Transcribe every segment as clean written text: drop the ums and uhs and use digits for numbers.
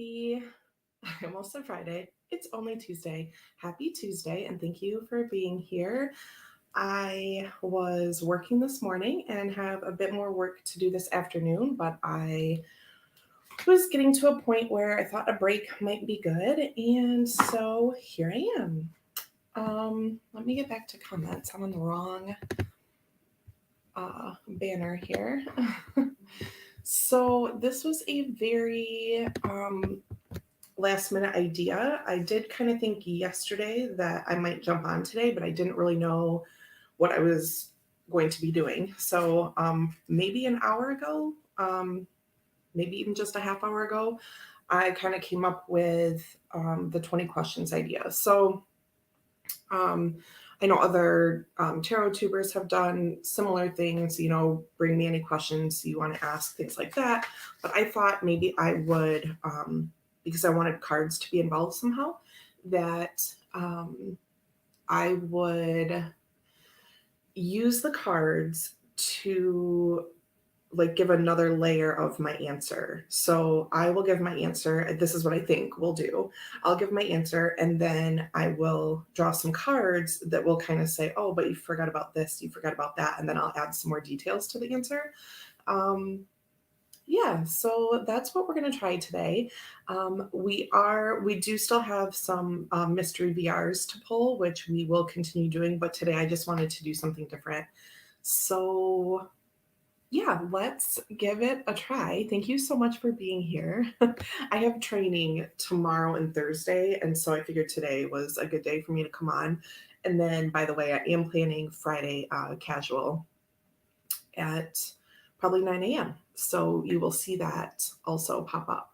Happy, I almost said Friday. It's only Tuesday. Happy Tuesday, and thank you for being here. I was working this morning and have a bit more work to do this afternoon, but I was getting to a point where I thought a break might be good, and so here I am. Let me get back to comments. I'm on the wrong banner here. So this was a very last minute idea. I did kind of think yesterday that I might jump on today, but I didn't really know what I was going to be doing. So maybe an hour ago, maybe even just a half hour ago, I kind of came up with the 20 questions idea. So um, I know other tarot tubers have done similar things, bring me any questions you want to ask, things like that. But I thought maybe I would, because I wanted cards to be involved somehow, that I would use the cards to like give another layer of my answer. So I will give my answer. This is what I think we'll do. I'll give my answer and then I will draw some cards that will kind of say, oh, but you forgot about this, you forgot about that. And then I'll add some more details to the answer. Yeah, so that's what we're going to try today. We do still have some mystery VRs to pull, which we will continue doing. But today I just wanted to do something different. So yeah, let's give it a try. Thank you so much for being here. I have training tomorrow and Thursday, and so I figured today was a good day for me to come on. And then, by the way, I am planning Friday casual at probably 9 a.m. So you will see that also pop up.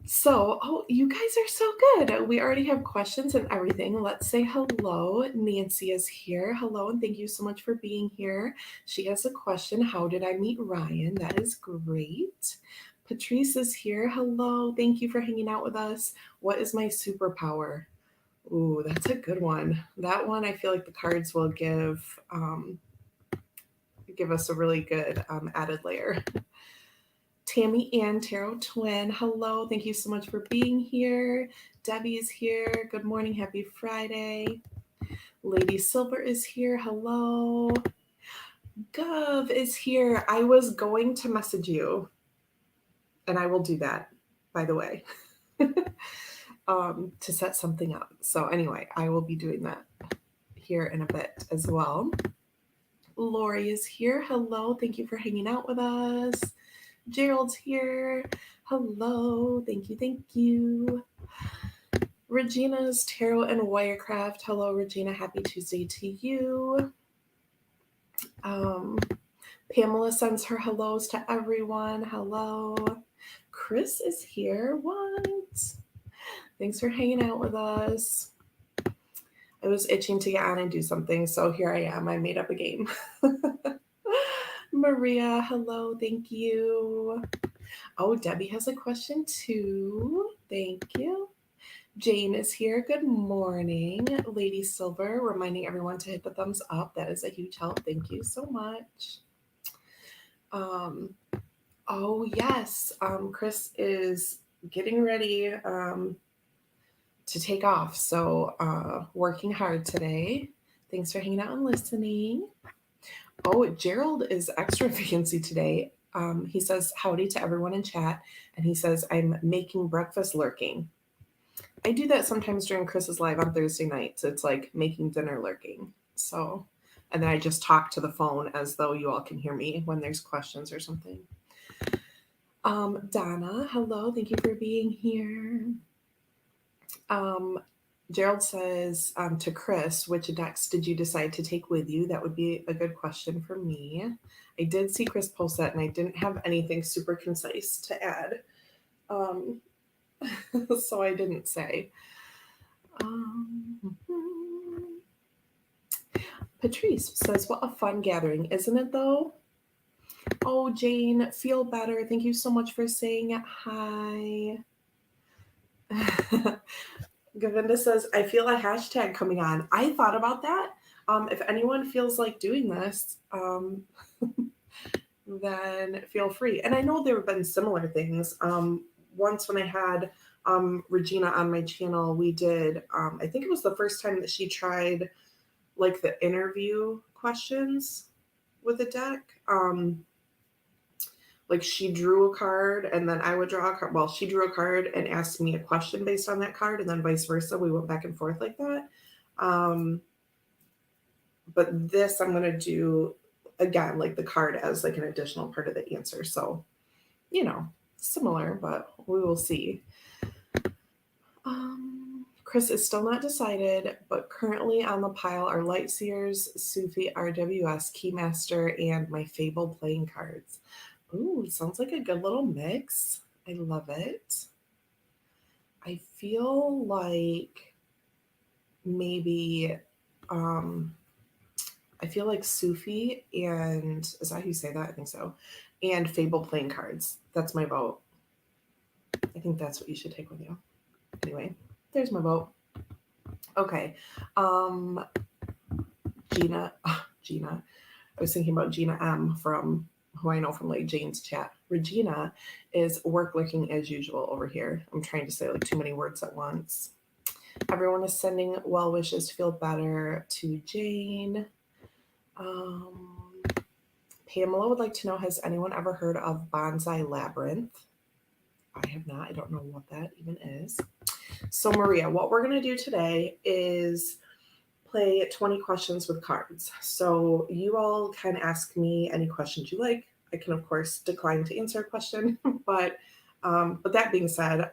So, oh, you guys are so good. We already have questions and everything. Let's say hello. Nancy is here. Hello, and thank you so much for being here. She has a question. How did I meet Ryan? That is great. Patrice is here. Hello. Thank you for hanging out with us. What is my superpower? Ooh, that's a good one. That one, I feel like the cards will give us a really good added layer. Tammy Ann Tarot Twin, hello. Thank you so much for being here. Debbie is here. Good morning. Happy Friday. Lady Silver is here. Hello. Gov is here. I was going to message you, and I will do that, by the way, to set something up. So, anyway, I will be doing that here in a bit as well. Lori is here. Hello. Thank you for hanging out with us. Gerald's here. Hello. Thank you. Thank you. Regina's Tarot and Wirecraft. Hello, Regina. Happy Tuesday to you. Pamela sends her hellos to everyone. Hello. Chris is here. What? Thanks for hanging out with us. I was itching to get on and do something, so here I am. I made up a game. Maria, hello. Thank you. Oh, Debbie has a question too. Thank you. Jane is here. Good morning. Lady Silver, reminding everyone to hit the thumbs up. That is a huge help. Thank you so much. Oh, yes. Chris is getting ready to take off. So, working hard today. Thanks for hanging out and listening. Oh, Gerald is extra fancy today. He says howdy to everyone in chat, and he says, I'm making breakfast lurking. I do that sometimes during Chris's live on Thursday nights. It's like making dinner lurking. So, and then I just talk to the phone as though you all can hear me when there's questions or something. Donna, hello. Thank you for being here. Gerald says to Chris, which decks did you decide to take with you? That would be a good question for me. I did see Chris post that, and I didn't have anything super concise to add. So I didn't say. Patrice says, what a fun gathering, isn't it though? Oh, Jane, feel better. Thank you so much for saying hi. Govinda says, I feel a hashtag coming on. I thought about that. If anyone feels like doing this, then feel free. And I know there have been similar things. once when I had Regina on my channel, we did, I think it was the first time that she tried like the interview questions with a deck. Like she drew a card and then I would draw a card. Well, she drew a card and asked me a question based on that card, and then vice versa. We went back and forth like that. But this I'm going to do again, like the card as like an additional part of the answer. So, similar, but we will see. Chris is still not decided, but currently on the pile are Lightseers, Sufi, RWS, Keymaster, and my Fable playing cards. Ooh, sounds like a good little mix. I love it. I feel like maybe I feel like Sufi and is that how you say that? I think so. And Fable playing cards. That's my vote. I think that's what you should take with you. Anyway, there's my vote. Okay. Gina. I was thinking about Gina M from who I know from like Jane's chat. Regina is work looking as usual over here. I'm trying to say like too many words at once. Everyone is sending well wishes to feel better to Jane. Pamela would like to know, has anyone ever heard of Bonsai Labyrinth? I have not. I don't know what that even is. So Maria, what we're going to do today is play 20 questions with cards. So you all can ask me any questions you like. I can, of course, decline to answer a question, but that being said,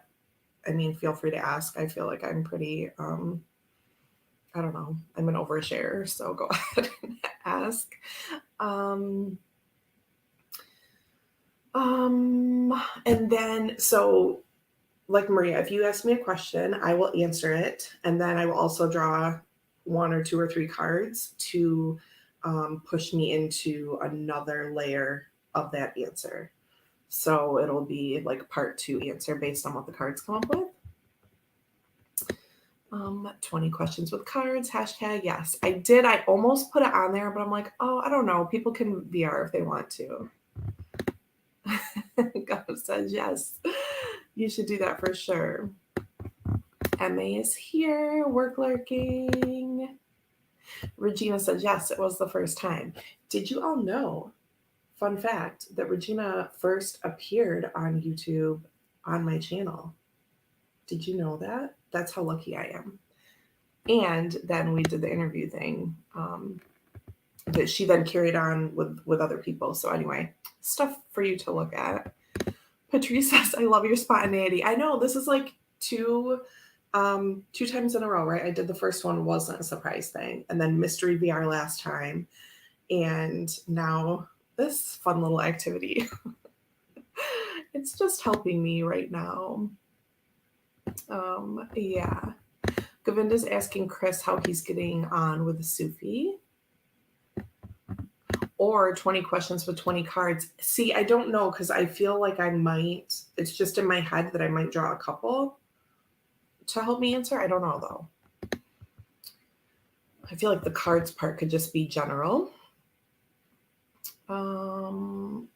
I mean, feel free to ask. I feel like I'm pretty, I don't know, I'm an overshare, so go ahead and ask. And then, so like Maria, if you ask me a question, I will answer it. And then I will also draw 1 or 2 or 3 cards to push me into another layer of that answer. So it'll be like part 2 answer based on what the cards come up with. 20 questions with cards, hashtag yes. I almost put it on there, but I'm like, oh, I don't know. People can VR if they want to. God says yes. You should do that for sure. MA is here, work lurking. Regina says yes, it was the first time. Did you all know, fun fact, that Regina first appeared on YouTube on my channel? Did you know that? That's how lucky I am. And then we did the interview thing that she then carried on with other people. So anyway, stuff for you to look at. Patrice says, I love your spontaneity. I know, this is like 2 times in a row, right? I did the first one, wasn't a surprise thing. And then Mystery VR last time. And now this fun little activity. It's just helping me right now. Yeah. Govinda's asking Chris how he's getting on with the Sufi. Or 20 questions with 20 cards. See, I don't know, because I feel like I might, it's just in my head that I might draw a couple to help me answer. I don't know, though. I feel like the cards part could just be general. Oh,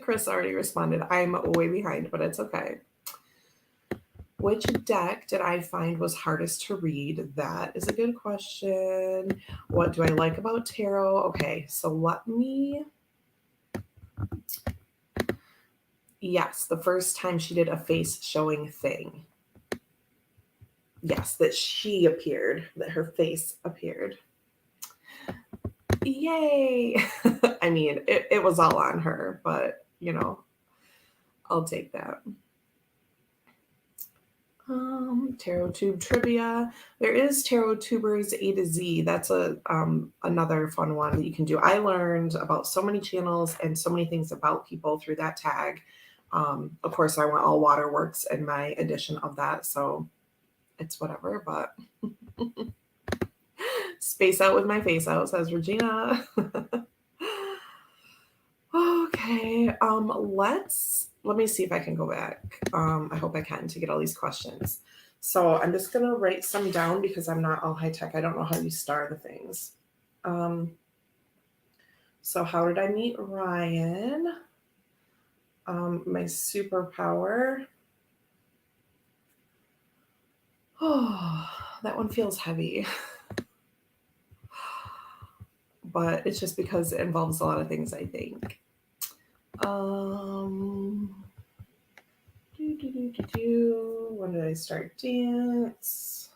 Chris already responded. I'm way behind, but it's okay. Which deck did I find was hardest to read? That is a good question. What do I like about tarot? Okay, so let me... Yes, the first time she did a face showing thing. Yes, that she appeared, that her face appeared. Yay! I mean, it was all on her, but, I'll take that. Tarot Tube trivia. There is Tarot Tubers A to Z. That's another fun one that you can do. I learned about so many channels and so many things about people through that tag. Of course, I went all waterworks in my edition of that, so it's whatever, but space out with my face out, says Regina. Okay, let me see if I can go back. I hope I can, to get all these questions. So I'm just going to write some down because I'm not all high tech. I don't know how you star the things. So how did I meet Ryan? My superpower. Oh, that one feels heavy. But it's just because it involves a lot of things, I think. When did I start dance?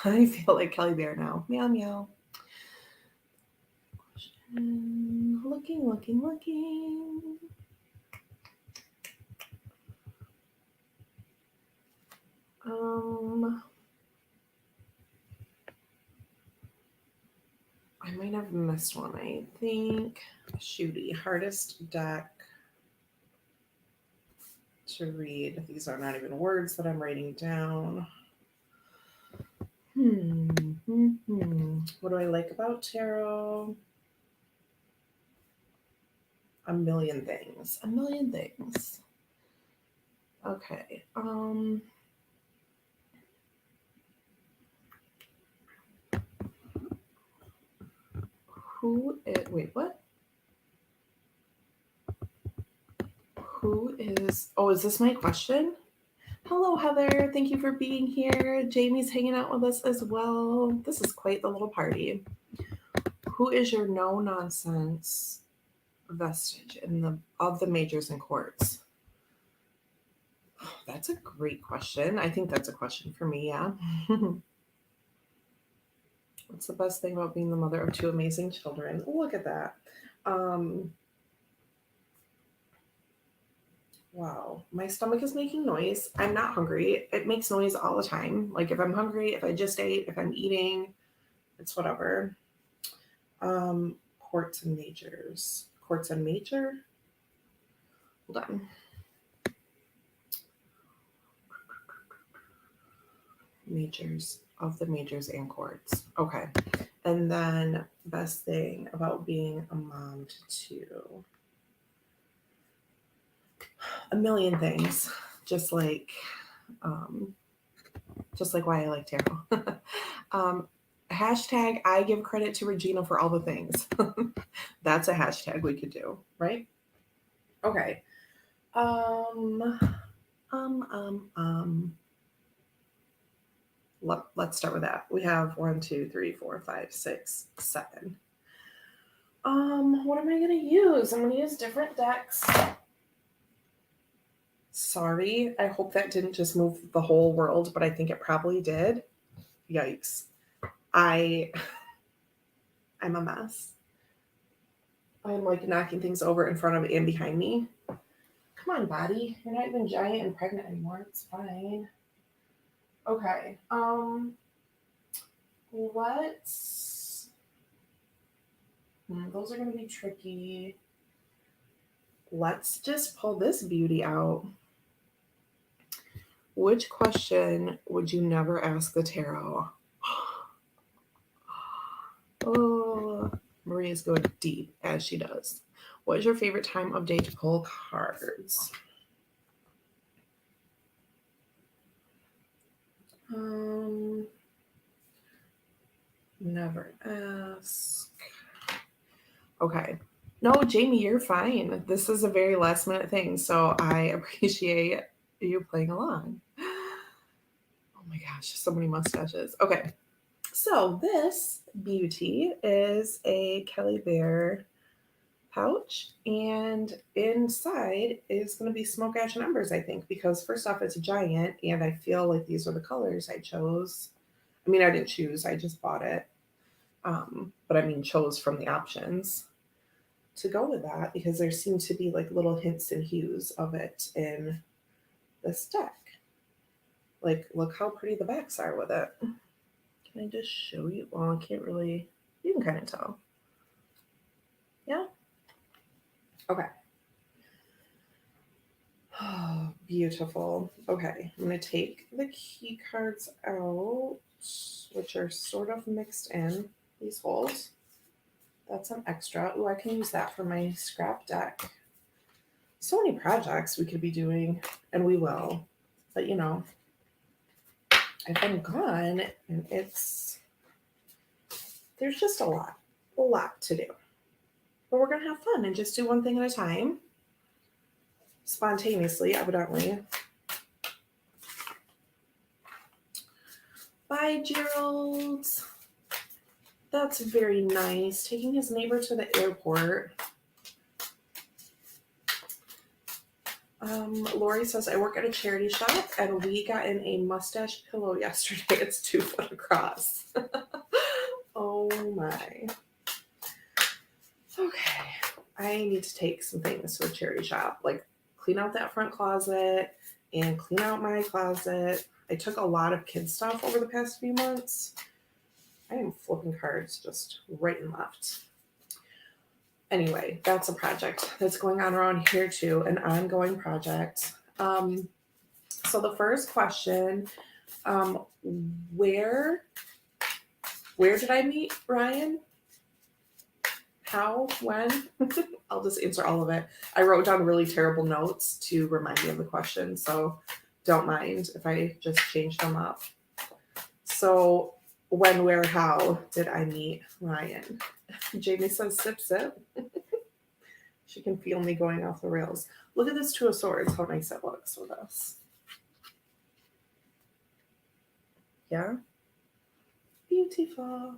I feel like Kelly Bear now. Meow meow. Looking. I might have missed one. I think Shooty, hardest deck to read. These are not even words that I'm writing down. What do I like about tarot? A million things. Okay. Wait, what? Who is, oh, is this my question? Hello, Heather. Thank you for being here. Jamie's hanging out with us as well. This is quite the little party. Who is your no-nonsense vestige of the majors and courts? Oh, that's a great question. I think that's a question for me, yeah. What's the best thing about being the mother of 2 amazing children? Look at that. Wow, my stomach is making noise. I'm not hungry. It makes noise all the time. Like if I'm hungry, if I just ate, if I'm eating, it's whatever. Courts and majors. Courts and major? Hold on. Majors, of the majors and courts. Okay. And then best thing about being a mom to 2. A million things. Just like why I like tarot. Hashtag I give credit to Regina for all the things. That's a hashtag we could do, right? Okay. Let's start with that. We have 1, 2, 3, 4, 5, 6, 7. What am I gonna use? I'm gonna use different decks. Sorry, I hope that didn't just move the whole world, but I think it probably did. Yikes. I'm a mess. I'm like knocking things over in front of and behind me. Come on, body. You're not even giant and pregnant anymore. It's fine. Okay. Those are going to be tricky. Let's just pull this beauty out. Which question would you never ask the tarot? Oh, Maria's going deep as she does. What is your favorite time of day to pull cards? Never ask. Okay. No, Jamie, you're fine. This is a very last minute thing, so I appreciate you playing along. Oh my gosh, so many mustaches. Okay. So this beauty is a Kelly Bear pouch, and inside is going to be smoke, ash, and embers, I think, because first off, it's a giant, and I feel like these are the colors I chose. I mean, I didn't choose, I just bought it. But I mean, chose from the options to go with that because there seem to be like little hints and hues of it in this deck. Like, look how pretty the backs are with it. Can I just show you? Well, I can't really, you can kind of tell. Yeah? Okay. Oh, beautiful. Okay, I'm going to take the key cards out, which are sort of mixed in these holes. That's an extra. Ooh, I can use that for my scrap deck. So many projects we could be doing, and we will. But, you know, I've been gone, and there's just a lot. a lot to do. But we're going to have fun and just do one thing at a time. Spontaneously, evidently. Bye, Gerald. That's very nice. Taking his neighbor to the airport. Lori says, I work at a charity shop and we got in a mustache pillow yesterday. It's 2 foot across. Oh my. Okay. I need to take some things to the charity shop, like clean out that front closet and clean out my closet. I took a lot of kids stuff over the past few months. I am flipping cards just right and left. Anyway, that's a project that's going on around here too, an ongoing project. So the first question, where did I meet Ryan? How? When? I'll just answer all of it. I wrote down really terrible notes to remind me of the question, so don't mind if I just change them up. So when, where, how did I meet Ryan? Jamie says, sip, sip. She can feel me going off the rails. Look at this Two of Swords, how nice it looks with us. Yeah? Beautiful.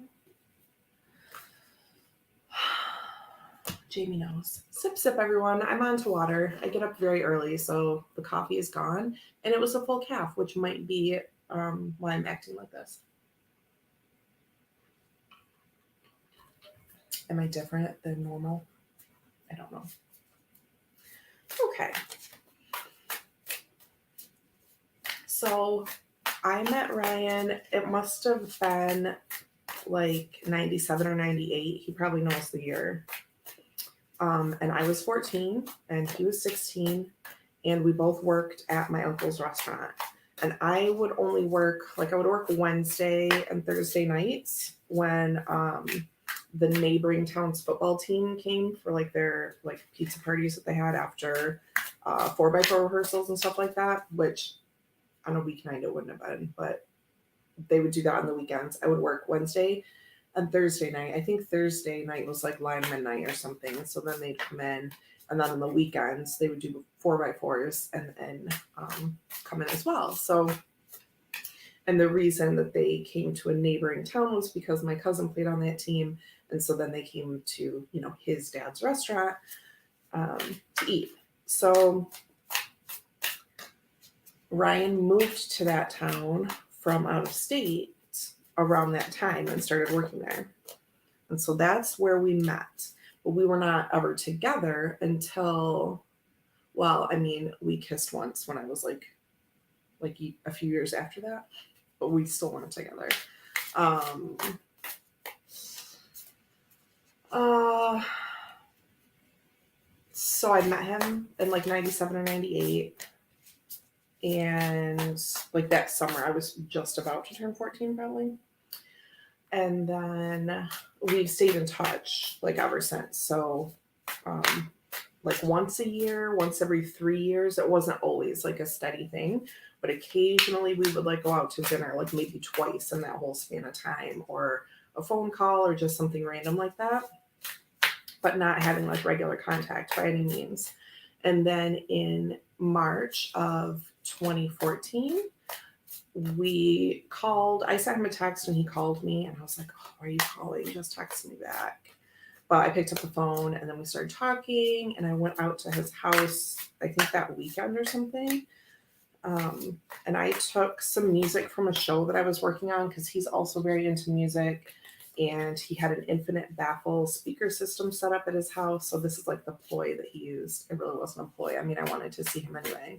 Jamie knows. Sip, sip, everyone. I'm on to water. I get up very early, so the coffee is gone. And it was a full calf, which might be why I'm acting like this. Am I different than normal? I don't know. Okay. So I met Ryan. It must have been like 97 or 98. He probably knows the year. And I was 14 and he was 16. And we both worked at my uncle's restaurant. And I would only work, I would work Wednesday and Thursday nights when the neighboring town's football team came for their pizza parties that they had after 4x4 rehearsals and stuff like that, which on a weeknight it wouldn't have been, but they would do that on the weekends. I would work Wednesday and Thursday night. I think Thursday night was lineman night or something. So then they'd come in, and then on the weekends they would do 4x4s and come in as well. So, and the reason that they came to a neighboring town was because my cousin played on that team. And so then they came to, his dad's restaurant to eat. So Ryan moved to that town from out of state around that time and started working there. And so that's where we met. But we were not ever together until, we kissed once when I was like a few years after that, but we still weren't together. So I met him in 97 or 98. And that summer, I was just about to turn 14 probably. And then we've stayed in touch ever since. So once a year, once every 3 years, it wasn't always a steady thing, but occasionally we would go out to dinner, maybe twice in that whole span of time, or a phone call or just something random like that, but not having regular contact by any means. And then in March of 2014, we called. I sent him a text and he called me, and I was like, oh, why are you calling? Just text me back. But I picked up the phone and then we started talking, and I went out to his house, I think that weekend or something. And I took some music from a show that I was working on because he's also very into music. And he had an infinite baffle speaker system set up at his house. So this is the ploy that he used. It really wasn't a ploy. I wanted to see him anyway.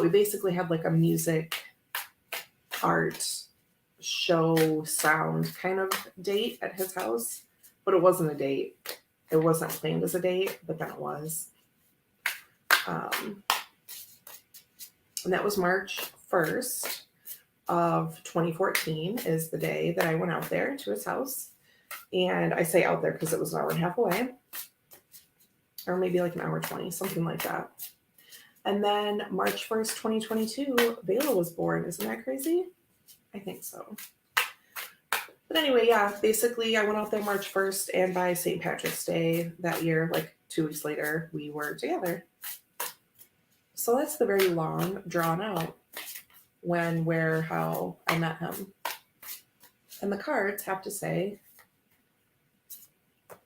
We basically had a music, art, show, sound kind of date at his house. But it wasn't a date. It wasn't planned as a date, but then it was. And that was March 1st. Of 2014 is the day that I went out there to his house. And I say out there because it was an hour and a half away, or maybe an hour 20, something like that. And then March 1st, 2022, Bela was born. Isn't that crazy? I think so. But But anyway, yeah, basically I went out there March 1st, and by St. Patrick's Day that year, like 2 weeks later, we were together. So that's the very long, drawn out when, where, how I met him. And the cards have to say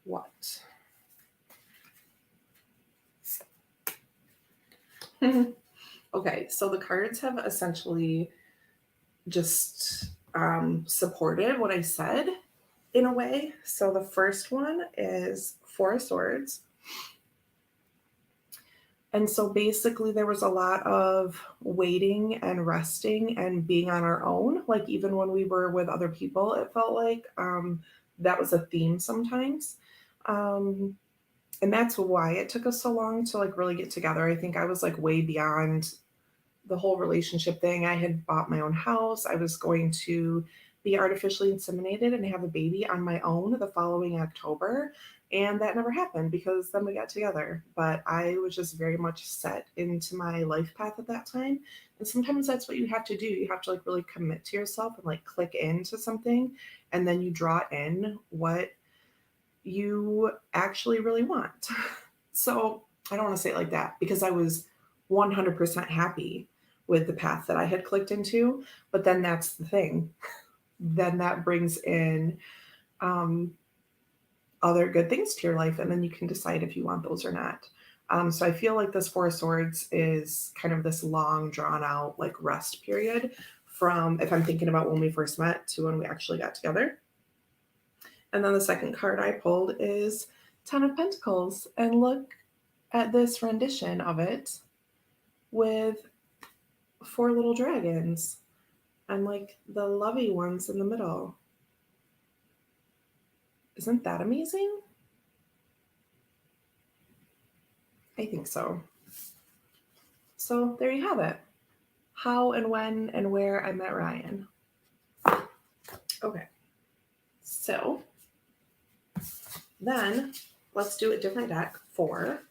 what? Okay, so the cards have essentially just supported what I said in a way. So the first one is Four of Swords. And so basically, there was a lot of waiting and resting and being on our own. Like, even when we were with other people, it felt like that was a theme sometimes. Um, and that's why it took us so long to like really get together. I think I was like way beyond the whole relationship thing. I had bought my own house. I was going to be artificially inseminated and have a baby on my own the following October. And that never happened because then we got together. But I was just very much set into my life path at that time. And sometimes that's what you have to do. You have to like really commit to yourself and like click into something. And then you draw in what you actually really want. So I don't want to say it like that because I was 100% happy with the path that I had clicked into. But then that's the thing. Then that brings in um, other good things to your life, and then you can decide if you want those or not. So I feel like this Four of Swords is kind of this long, drawn out, like rest period from if I'm thinking about when we first met to when we actually got together. And then the second card I pulled is Ten of Pentacles. And look at this rendition of it with four little dragons and like the lovey ones in the middle. Isn't that amazing? I think so. So there you have it. How and when and where I met Ryan. Okay. So then let's do a different deck for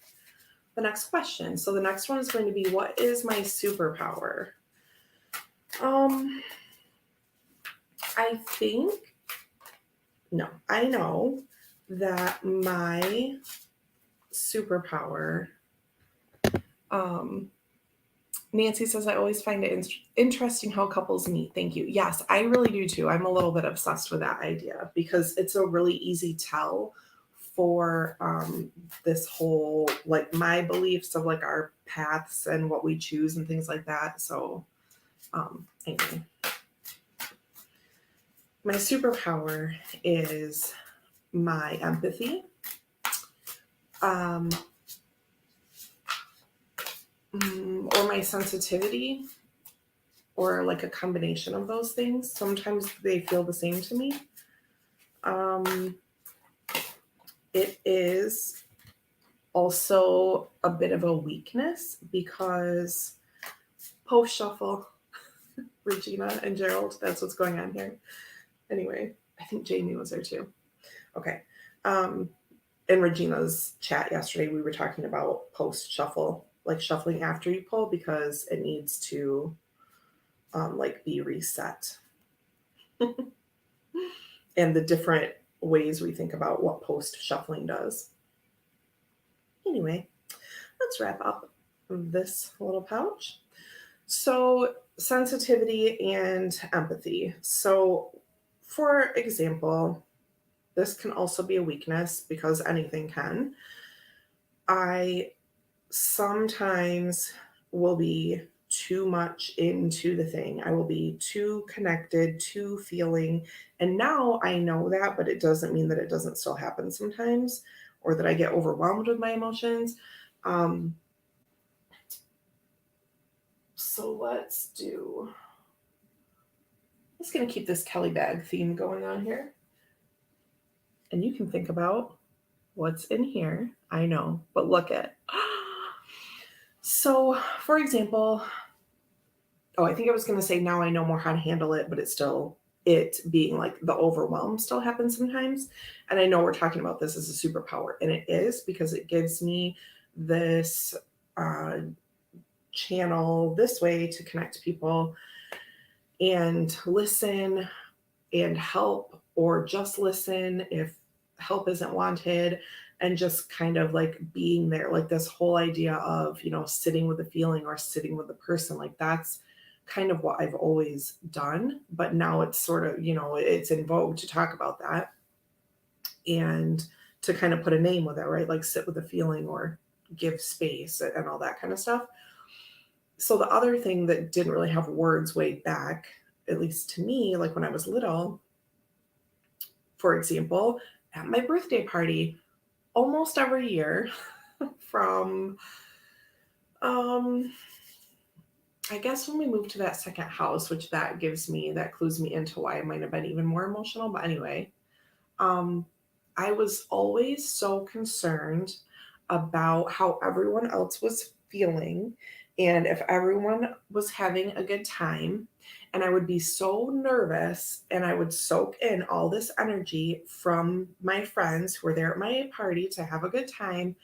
the next question. So the next one is going to be, what is my superpower? I know that my superpower, Nancy says, I always find it interesting how couples meet. Thank you. Yes, I really do too. I'm a little bit obsessed with that idea because it's a really easy tell for this whole, like my beliefs of like our paths and what we choose and things like that. So anyway, my superpower is my empathy. Or my sensitivity, or like a combination of those things. Sometimes they feel the same to me. It is also a bit of a weakness because post shuffle, Regina and Gerald, that's what's going on here. Anyway, I think Jamie was there too. Okay. In Regina's chat yesterday, we were talking about post shuffle, like shuffling after you pull because it needs to like be reset. And the different ways we think about what post shuffling does. Anyway, let's wrap up this little pouch. So sensitivity and empathy. So for example, this can also be a weakness because anything can. I sometimes will be too much into the thing. I will be too connected, too feeling. And now I know that, but it doesn't mean that it doesn't still happen sometimes or that I get overwhelmed with my emotions. So let's going to keep this Kelly bag theme going on here. And you can think about what's in here. I know, but look at. So, for example, I think I was going to say now I know more how to handle it, but it's still it being like the overwhelm still happens sometimes. And I know we're talking about this as a superpower, and it is because it gives me this channel this way to connect to people and listen and help or just listen if help isn't wanted, and just kind of like being there. Like this whole idea of, sitting with the feeling or sitting with the person, like that's kind of what I've always done. But now it's sort of, it's in vogue to talk about that and to kind of put a name with it, right? Like sit with the feeling or give space and all that kind of stuff. So the other thing that didn't really have words way back, at least to me, like when I was little, for example, at my birthday party, almost every year from I guess when we moved to that second house, which that clues me into why I might have been even more emotional. But anyway, um, I was always so concerned about how everyone else was feeling and if everyone was having a good time. And I would be so nervous and I would soak in all this energy from my friends who were there at my party to have a good time.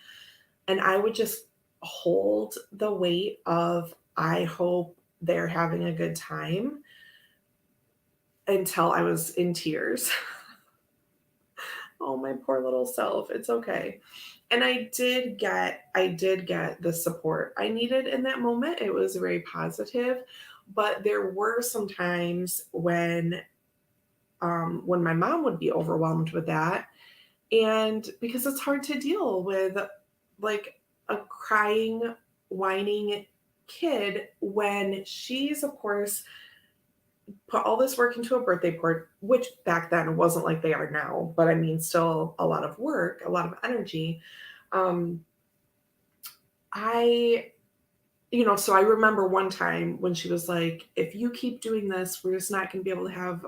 And I would just hold the weight of, I hope they're having a good time until I was in tears. Oh, my poor little self. It's okay. And I did get the support I needed in that moment. It was very positive, but there were some times when my mom would be overwhelmed with that, and because it's hard to deal with like a crying, whining kid when she's, of course, put all this work into a birthday party, which back then wasn't like they are now, but I mean, still a lot of work, a lot of energy. Um, I, so I remember one time when she was like, if you keep doing this, we're just not going to be able to have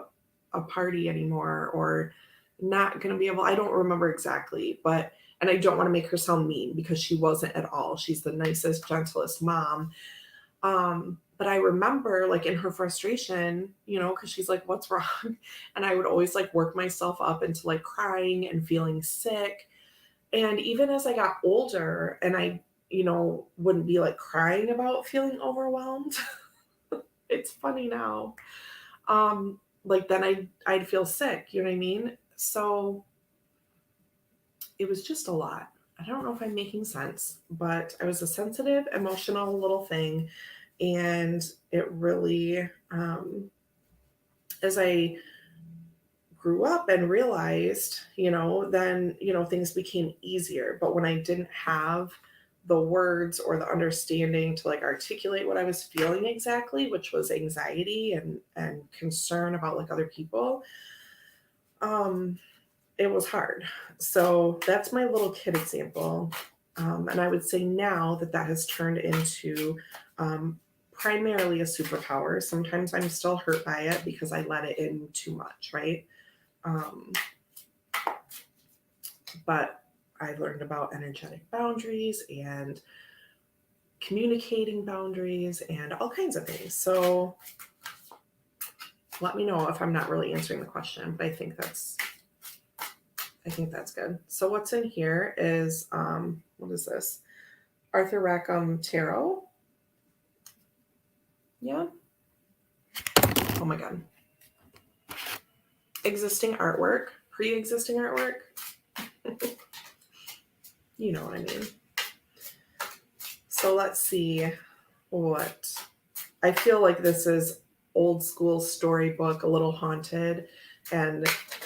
a party anymore, or not going to be able, I don't remember exactly, but, and I don't want to make her sound mean because she wasn't at all. She's the nicest, gentlest mom. But I remember like in her frustration, because she's like, what's wrong? And I would always like work myself up into like crying and feeling sick. And even as I got older and I, wouldn't be like crying about feeling overwhelmed. It's funny now. Like then I'd feel sick, you know what I mean? So it was just a lot. I don't know if I'm making sense, but I was a sensitive, emotional little thing. And it really, as I grew up and realized, then, things became easier. But when I didn't have the words or the understanding to like articulate what I was feeling exactly, which was anxiety and concern about like other people, um, it was hard. So that's my little kid example. And I would say now that has turned into primarily a superpower. Sometimes I'm still hurt by it because I let it in too much, right? Um, but I learned about energetic boundaries and communicating boundaries and all kinds of things. So let me know if I'm not really answering the question, but I think that's good. So what's in here is, what is this? Arthur Rackham Tarot. Yeah. Oh my God. Existing artwork, pre-existing artwork. You know what I mean. So let's see what, I feel like this is old school storybook, a little haunted, and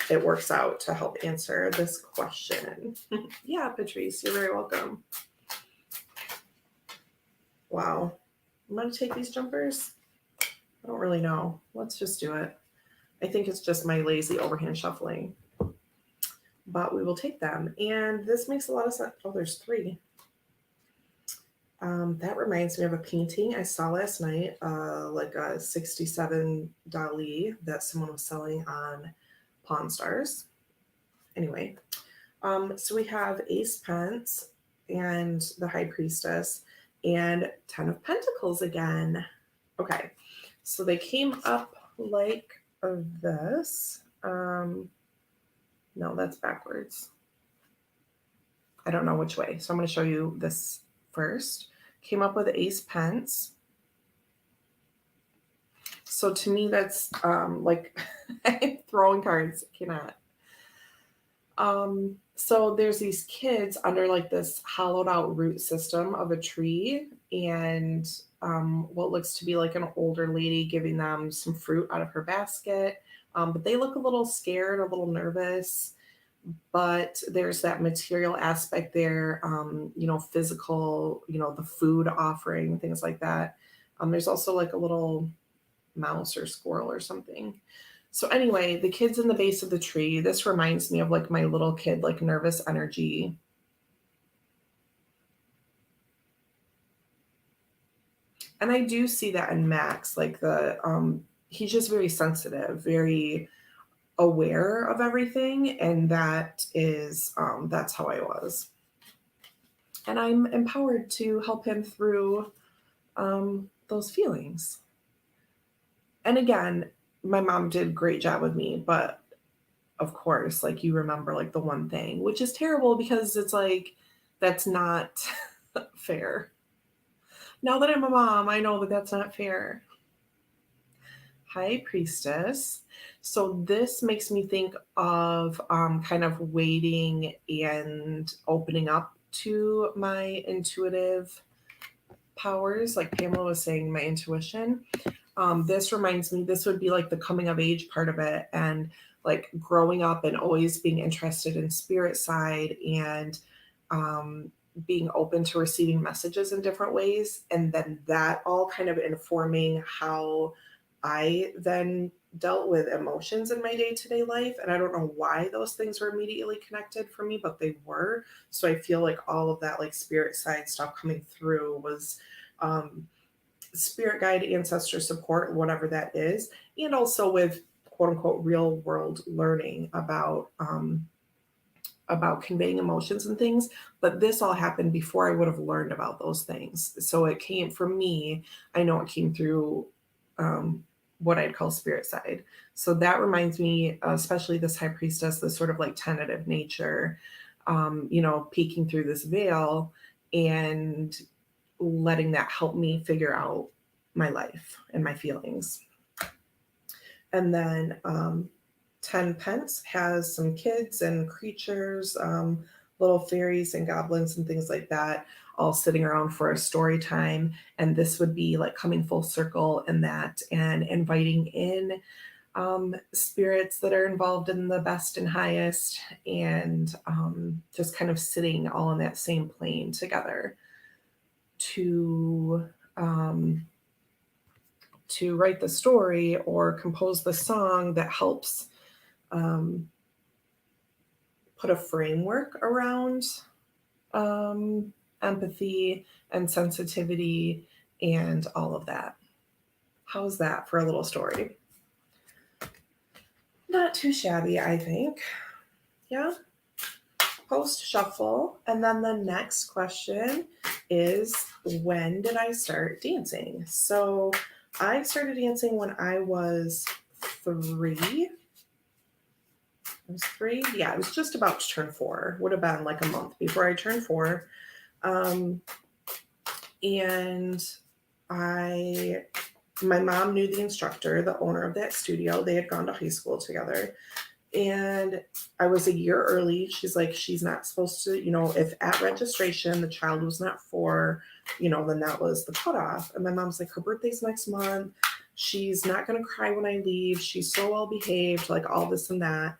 it works out to help answer this question. Yeah, Patrice, you're very welcome. Wow. I'm going to take these jumpers. I don't really know. Let's just do it. I think it's just my lazy overhand shuffling, but we will take them. And this makes a lot of sense. Oh, there's 3. That reminds me of a painting I saw last night, like a 67 Dali that someone was selling on Pawn Stars. Anyway, so we have Ace Pence and the High Priestess and 10 of Pentacles again. Okay, so they came up like this. No, that's backwards. I don't know which way. So I'm going to show you this first. Came up with Ace Pence. So to me, that's like throwing cards. Cannot. So there's these kids under like this hollowed out root system of a tree, and what looks to be like an older lady giving them some fruit out of her basket. But they look a little scared, a little nervous. But there's that material aspect there, physical, the food offering, things like that. There's also like a little mouse or squirrel or something. So anyway, the kids in the base of the tree, this reminds me of like my little kid, like nervous energy. And I do see that in Max, like he's just very sensitive, very aware of everything. And that's how I was. And I'm empowered to help him through those feelings. And again, my mom did a great job with me, but of course, like you remember like the one thing, which is terrible because it's like that's not fair. Now that I'm a mom, I know that that's not fair. High Priestess. So this makes me think of kind of waiting and opening up to my intuitive powers, like Pamela was saying, my intuition. This reminds me, this would be like the coming of age part of it, and like growing up and always being interested in spirit side, and being open to receiving messages in different ways. And then that all kind of informing how I then dealt with emotions in my day to day life. And I don't know why those things were immediately connected for me, but they were. So I feel like all of that, like spirit side stuff coming through, was um, spirit guide, ancestor support, whatever that is. And also with quote unquote real world learning about conveying emotions and things. But this all happened before I would have learned about those things. So it came from me. I know it came through what I'd call spirit side. So that reminds me, especially this high priestess, this sort of like tentative nature, peeking through this veil and letting that help me figure out my life and my feelings. And then 10 Pence has some kids and creatures, little fairies and goblins and things like that, all sitting around for a story time. And this would be like coming full circle in that and inviting in spirits that are involved in the best and highest, and just kind of sitting all in that same plane together to um, to write the story or compose the song that helps um, put a framework around empathy and sensitivity and all of that. How's that for a little story? Not too shabby, I think. Yeah. Post shuffle. And then the next question is, when did I start dancing? So I started dancing when I was 3. I was 3. Yeah, I was just about to turn 4. Would have been like a month before I turned 4. And my mom knew the instructor, the owner of that studio. They had gone to high school together. And I was a year early. She's like, she's not supposed to, if at registration the child was not 4, then that was the cutoff. And my mom's like, her birthday's next month. She's not going to cry when I leave. She's so well behaved, like all this and that.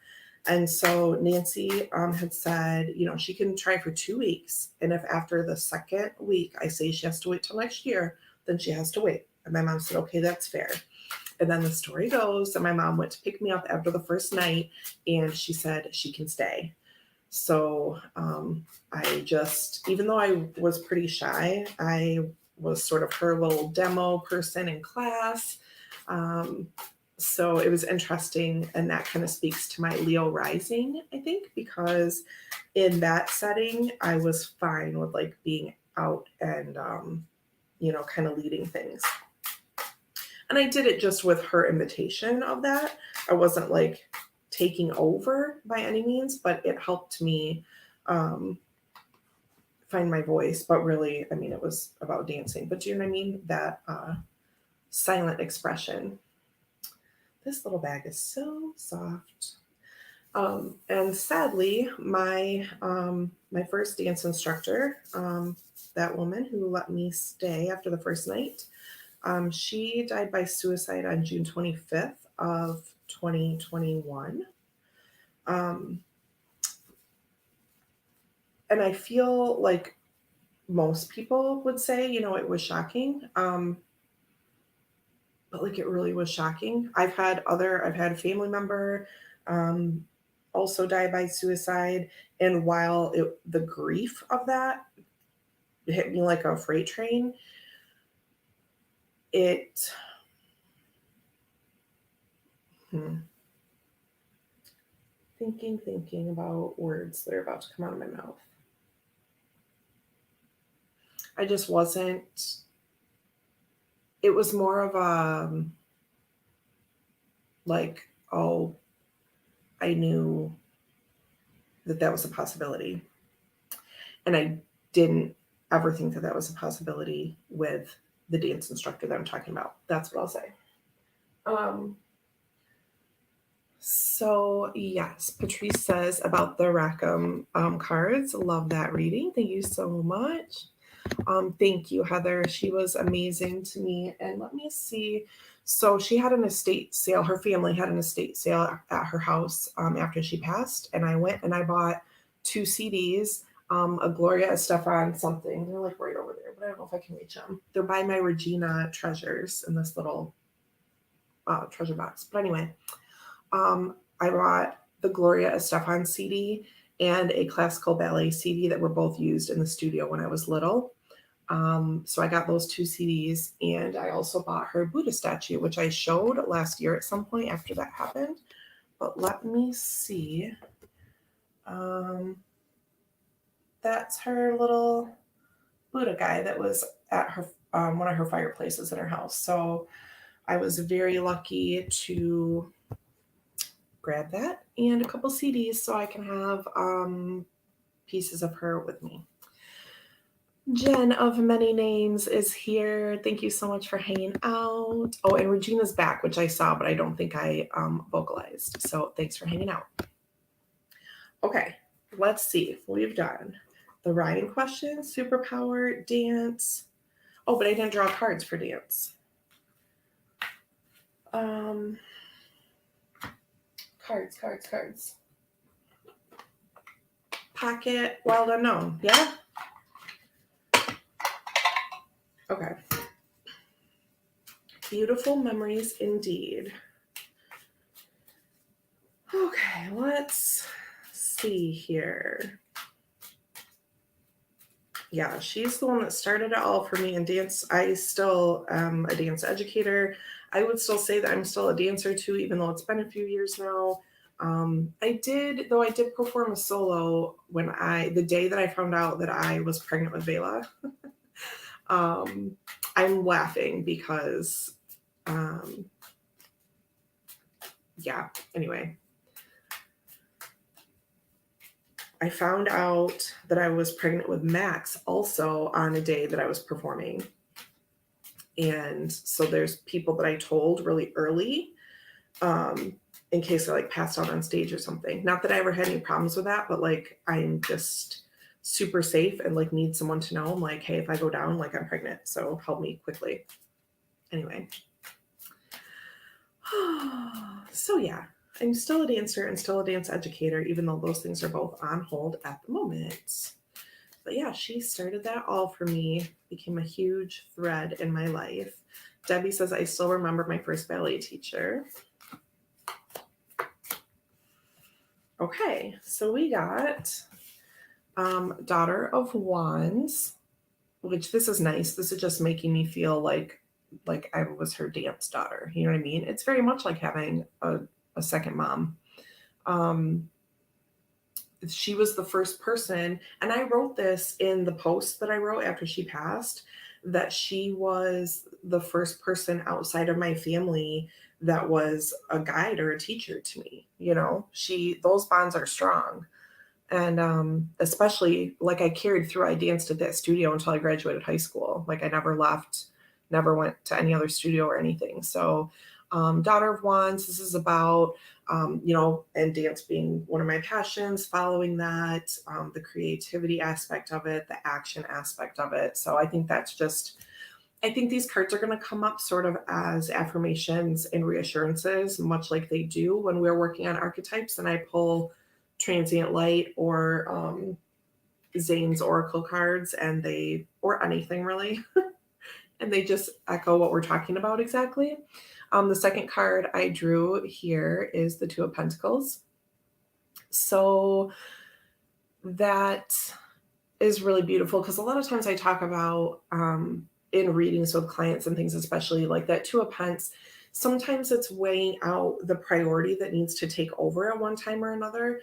And so Nancy had said, she can try for 2 weeks. And if after the second week I say she has to wait till next year, then she has to wait. And my mom said, okay, that's fair. And then the story goes that my mom went to pick me up after the first night, and she said she can stay. So I just, even though I was pretty shy, I was sort of her little demo person in class. So it was interesting, and that kind of speaks to my Leo rising, I think, because in that setting, I was fine with like being out and, kind of leading things. And I did it just with her invitation of that. I wasn't like taking over by any means, but it helped me find my voice. But really, it was about dancing. But do you know what I mean? That silent expression. This little bag is so soft. And sadly, my first dance instructor, that woman who let me stay after the first night, she died by suicide on June 25th of 2021. Um, and I feel like most people would say, it was shocking. But like it really was shocking. I've had a family member um, also die by suicide, and while the grief of that hit me like a freight train, it hmm, thinking about words that are about to come out of my mouth. I just wasn't. It was more of a like, oh, I knew that was a possibility, and I didn't ever think that was a possibility with the dance instructor that I'm talking about. That's what I'll say. Um, so yes, Patrice says about the Rackham cards. Love that reading. Thank you so much. Thank you, Heather. She was amazing to me. And let me see. So she had an estate sale. Her family had an estate sale at her house after she passed, and I went and I bought 2 CDs. A Gloria Estefan something. They're like right over there, but I don't know if I can reach them. They're by my Regina treasures in this little treasure box. But anyway, I bought the Gloria Estefan CD and a classical ballet CD that were both used in the studio when I was little. So I got those 2 CDs, and I also bought her Buddha statue, which I showed last year at some point after that happened. But let me see. That's her little Buddha guy that was at her one of her fireplaces in her house. So I was very lucky to grab that and a couple CDs so I can have pieces of her with me. Jen of Many Names is here. Thank you so much for hanging out. Oh, and Regina's back, which I saw, but I don't think I vocalized. So thanks for hanging out. Okay, let's see. We've done the writing question, superpower, dance. Oh, but I didn't draw cards for dance. Cards. Pocket, wild unknown. Yeah? Okay. Beautiful memories indeed. Okay, let's see here. Yeah, she's the one that started it all for me in dance. I still am a dance educator. I would still say that I'm still a dancer too, even though it's been a few years now. I did perform a solo the day that I found out that I was pregnant with Vela. I'm laughing because, yeah, anyway. I found out that I was pregnant with Max also on a day that I was performing. And so there's people that I told really early in case I like passed out on stage or something. Not that I ever had any problems with that, but like I'm just super safe and like need someone to know. I'm like, hey, if I go down, like I'm pregnant, so help me quickly. Anyway. So yeah, I'm still a dancer and still a dance educator, even though those things are both on hold at the moment. But yeah, she started that all for me, became a huge thread in my life. Debbie says, I still remember my first ballet teacher. Okay, so we got Daughter of Wands, which this is nice. This is just making me feel like I was her dance daughter. You know what I mean? It's very much like having a second mom. She was the first person, and I wrote this in the post that I wrote after she passed, that she was the first person outside of my family that was a guide or a teacher to me. Those bonds are strong. And especially like I carried through, I danced at that studio until I graduated high school. Like I never left, never went to any other studio or anything. So Daughter of Wands. This is about, and dance being one of my passions, following that, the creativity aspect of it, the action aspect of it. So I think these cards are going to come up sort of as affirmations and reassurances, much like they do when we're working on archetypes and I pull Transient Light or Zane's Oracle cards or anything really, and they just echo what we're talking about exactly. The second card I drew here is the Two of Pentacles. So that is really beautiful because a lot of times I talk about in readings with clients and things, especially like that Two of Pentacles, sometimes it's weighing out the priority that needs to take over at one time or another.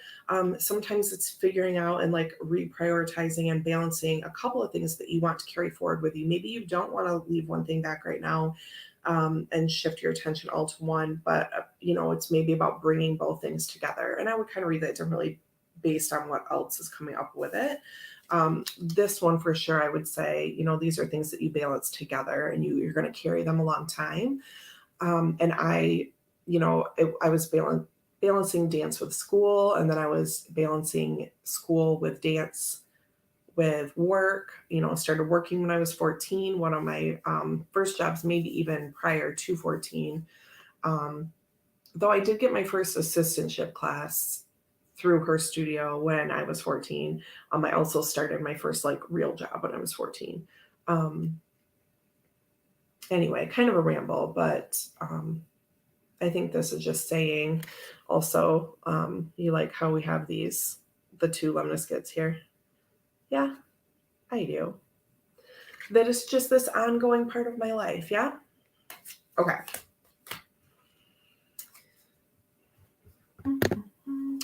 Sometimes it's figuring out and like reprioritizing and balancing a couple of things that you want to carry forward with you. Maybe you don't want to leave one thing back right now and shift your attention all to one, but it's maybe about bringing both things together. And I would kind of read that differently based on what else is coming up with it. This one for sure, I would say, these are things that you balance together and you're going to carry them a long time. And I was balancing dance with school, and then I was balancing school with dance with work. Started working when I was 14, one of my first jobs, maybe even prior to 14. Though I did get my first assistantship class through her studio when I was 14. I also started my first like real job when I was 14. Anyway, kind of a ramble, but I think this is just saying also, you like how we have the two lemniscates here? Yeah, I do. That is just this ongoing part of my life, yeah? Okay.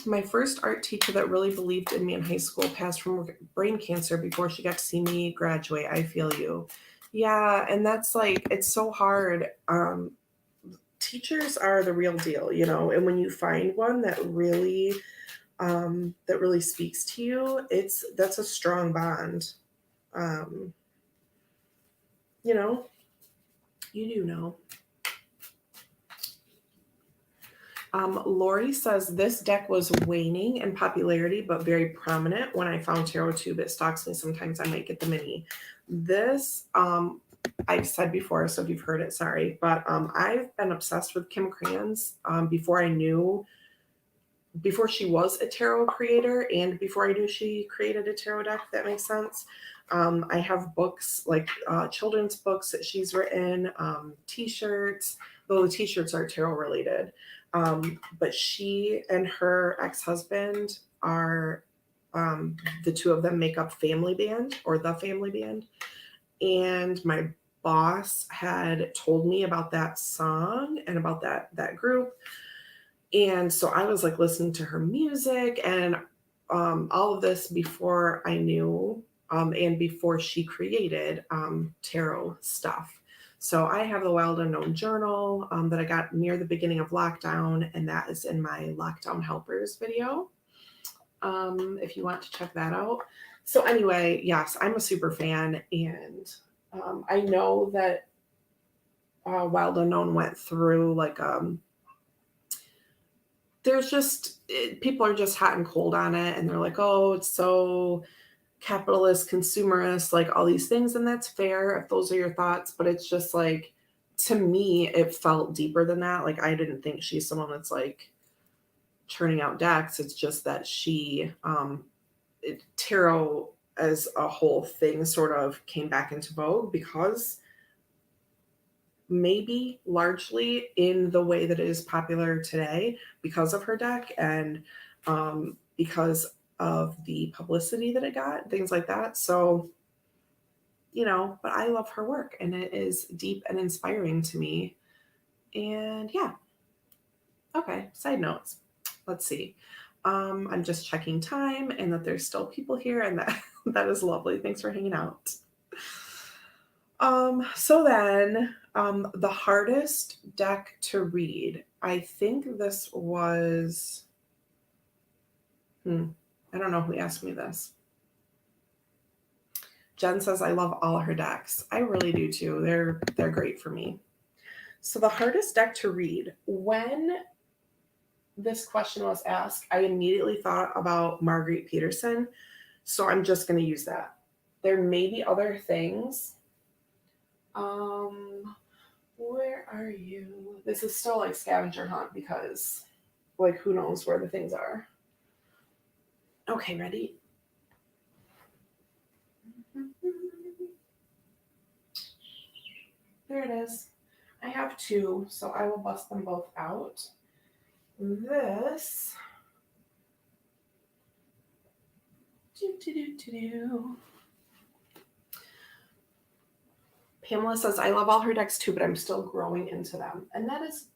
My first art teacher that really believed in me in high school passed from brain cancer before she got to see me graduate. I feel you. Yeah, and that's like, it's so hard. Teachers are the real deal, and when you find one that really speaks to you, that's a strong bond. You do know. Lori says this deck was waning in popularity, but very prominent when I found Tarot Tube. It stalks me sometimes. I might get the mini. This, I've said before, so if you've heard it, sorry. But I've been obsessed with Kim Krans before she was a tarot creator and before I knew she created a tarot deck, if that makes sense. I have books, like children's books that she's written, t-shirts, though the t-shirts are tarot related. But she and her ex-husband are, the two of them make up Family Band or The Family Band. And my boss had told me about that song and about that group. And so I was like listening to her music and all of this before I knew and before she created tarot stuff. So I have the Wild Unknown journal that I got near the beginning of lockdown, and that is in my Lockdown Helpers video, if you want to check that out. So anyway, yes, I'm a super fan, and I know that Wild Unknown went through like there's just people are just hot and cold on it, and they're like, oh, it's so capitalist, consumerist, like all these things, and that's fair if those are your thoughts, but it's just like, to me, it felt deeper than that. Like, I didn't think she's someone that's like churning out decks. It's just that tarot as a whole thing sort of came back into vogue because maybe largely in the way that it is popular today because of her deck and because of the publicity that it got, things like that. So, but I love her work and it is deep and inspiring to me. And yeah. Okay, side notes. Let's see. I'm just checking time and that there's still people here, and that is lovely. Thanks for hanging out. So then, the hardest deck to read, I think this was, I don't know who asked me this. Jen says, I love all her decks. I really do too. They're great for me. So the hardest deck to read. When this question was asked, I immediately thought about Marguerite Peterson. So I'm just going to use that. There may be other things. Where are you? This is still like scavenger hunt because like who knows where the things are. Okay, ready? There it is. I have two, so I will bust them both out. This. Pamela says, I love all her decks too, but I'm still growing into them. And that is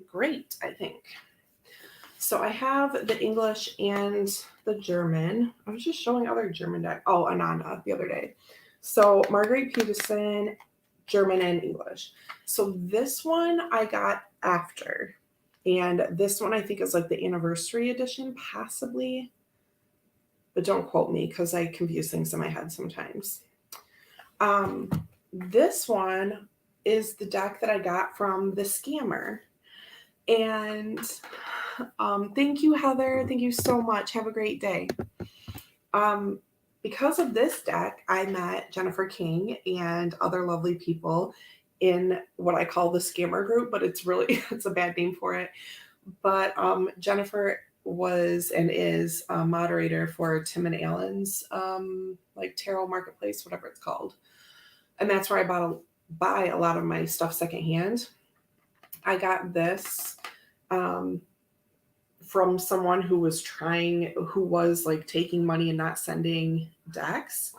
great, I think. So I have the English and the German. I was just showing other German deck. Oh, Ananda the other day. So Marguerite Peterson, German and English. So this one I got after. And this one I think is like the anniversary edition, possibly. But don't quote me because I confuse things in my head sometimes. This one is the deck that I got from the scammer. And thank you, Heather. Thank you so much. Have a great day. Because of this deck, I met Jennifer King and other lovely people in what I call the scammer group, but it's a bad name for it. But Jennifer was and is a moderator for Tim and Alan's like tarot marketplace, whatever it's called. And that's where I buy a lot of my stuff secondhand. I got this from someone who was like taking money and not sending decks.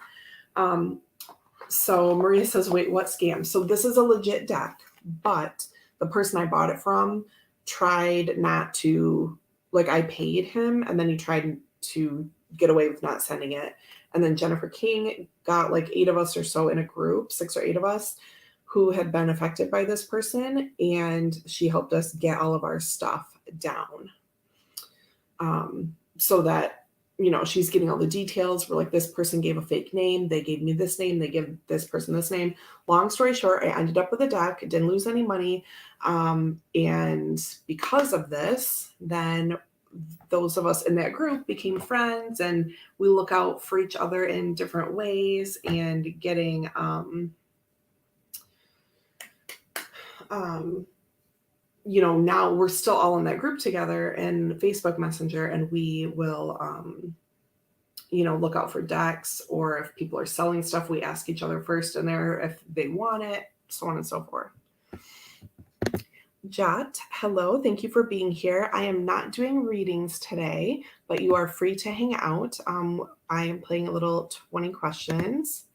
So Maria says, wait, what scam? So this is a legit deck, but the person I bought it from tried not to, like I paid him and then he tried to get away with not sending it. And then Jennifer King got like 8 of us or so in a group, 6 or 8 of us who had been affected by this person. And she helped us get all of our stuff down. So that, you know, she's getting all the details. We're like, this person gave a fake name. They gave me this name. They give this person this name. Long story short, I ended up with a deck. Didn't lose any money. And because of this, then those of us in that group became friends and we look out for each other in different ways and getting, you know, now we're still all in that group together in Facebook Messenger and we will, you know, look out for decks or if people are selling stuff, we ask each other first in there if they want it, so on and so forth. Jot, hello. Thank you for being here. I am not doing readings today, but you are free to hang out. I am playing a little 20 questions.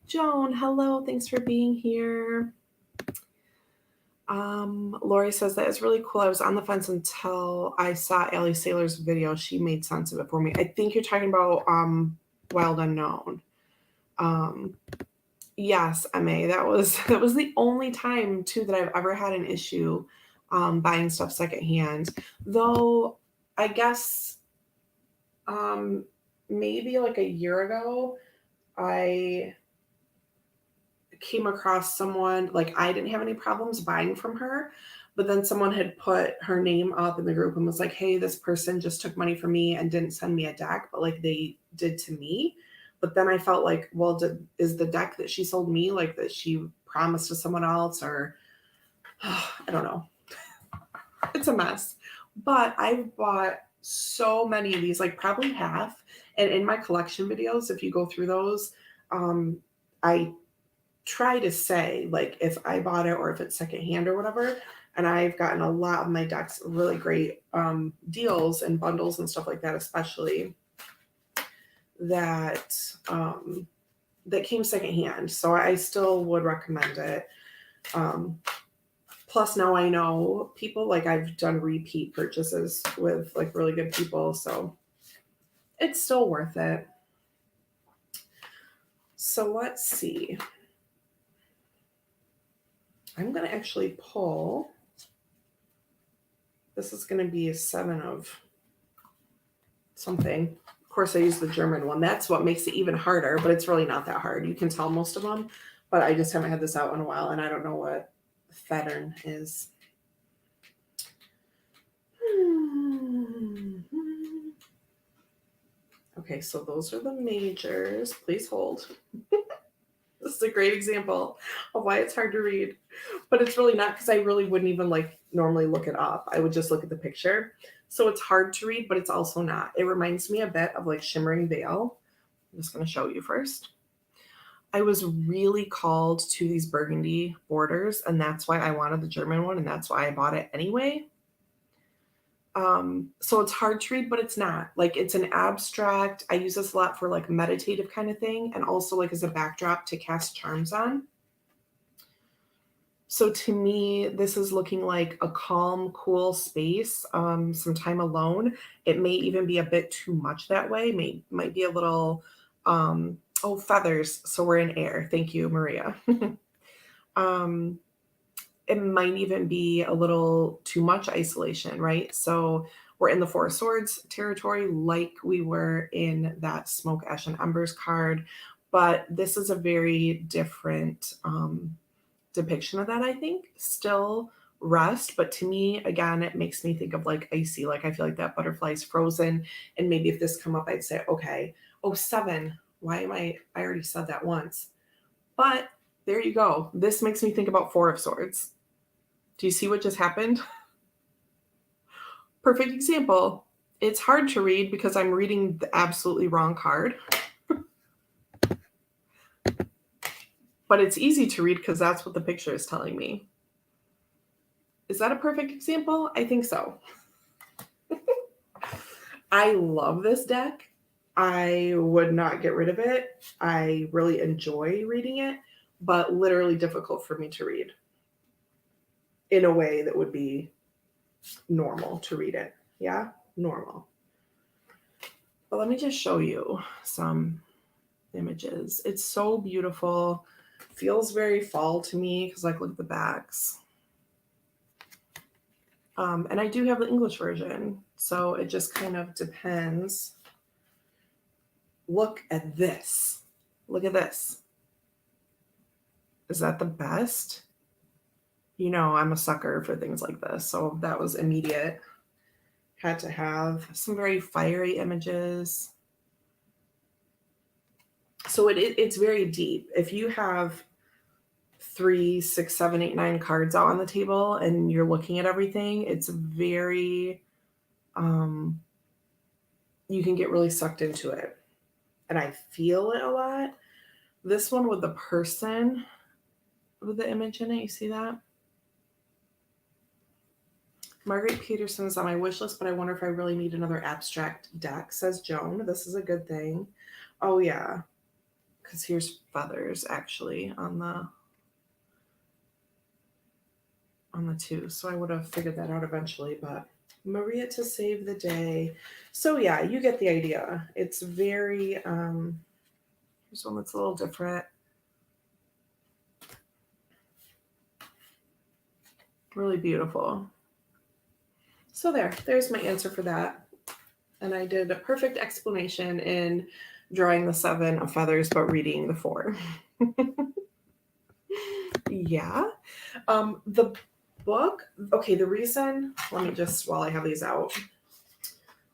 Joan, hello. Thanks for being here. Lori says that is really cool. I was on the fence until I saw Allie Saylor's video. She made sense of it for me. I think you're talking about Wild Unknown. Yes, MA. That was the only time too that I've ever had an issue buying stuff secondhand. Though I guess maybe like a year ago, I came across someone, like I didn't have any problems buying from her, but then someone had put her name up in the group and was like, hey, this person just took money from me and didn't send me a deck, but like they did to me. But then I felt like, well, is the deck that she sold me like that she promised to someone else or I don't know. It's a mess. But I've bought so many of these, like probably half. And in my collection videos, if you go through those, I try to say like if I bought it or if it's secondhand or whatever. And I've gotten a lot of my decks really great deals and bundles and stuff like that, especially that that came secondhand. So I still would recommend it. Plus now I know people, like I've done repeat purchases with like really good people. So it's still worth it. So let's see. I'm going to actually pull. This is going to be a 7 of something. Of course, I use the German one. That's what makes it even harder, but it's really not that hard. You can tell most of them, but I just haven't had this out in a while, and I don't know what Fettern is. Okay, so those are the majors. Please hold. This is a great example of why it's hard to read, but it's really not, because I really wouldn't even like normally look it up. I would just look at the picture. So it's hard to read, but it's also not. It reminds me a bit of like Shimmering Veil. I'm just going to show you first. I was really called to these burgundy borders, and that's why I wanted the German one, and that's why I bought it anyway. So it's hard to read, but it's not. Like, it's an abstract. I use this a lot for like meditative kind of thing, and also like as a backdrop to cast charms on. So to me, this is looking like a calm, cool space, some time alone. It may even be a bit too much that way. Might be a little, oh, feathers. So we're in air. Thank you, Maria. It might even be a little too much isolation, right? So we're in the Four of Swords territory, like we were in that Smoke, Ash, and Embers card. But this is a very different depiction of that, I think. Still rest, but to me, again, it makes me think of like icy. Like, I feel like that butterfly is frozen. And maybe if this come up, I'd say, okay, oh, 7. Why am I already said that once. But there you go. This makes me think about Four of Swords. Do you see what just happened? Perfect example. It's hard to read because I'm reading the absolutely wrong card. But it's easy to read because that's what the picture is telling me. Is that a perfect example? I think so. I love this deck. I would not get rid of it. I really enjoy reading it, but literally difficult for me to read in a way that would be normal to read it. Yeah, normal. But let me just show you some images. It's so beautiful. Feels very fall to me because, like, look at the backs. And I do have the English version, so it just kind of depends. Look at this. Look at this. Is that the best? You know, I'm a sucker for things like this, so that was immediate. Had to have some very fiery images. So it's very deep. If you have 3, 6, 7, 8, 9 cards out on the table and you're looking at everything, it's very, you can get really sucked into it. And I feel it a lot. This one with the person with the image in it, you see that? Margaret Peterson is on my wish list, but I wonder if I really need another abstract deck, says Joan. This is a good thing. Oh, yeah. Because here's feathers, actually, on the 2. So I would have figured that out eventually, but Maria to save the day. So yeah, you get the idea. It's very, here's one that's a little different. Really beautiful. So there's my answer for that. And I did a perfect explanation in drawing the 7 of feathers, but reading the 4. Yeah. The book, okay, the reason, let me just, while I have these out,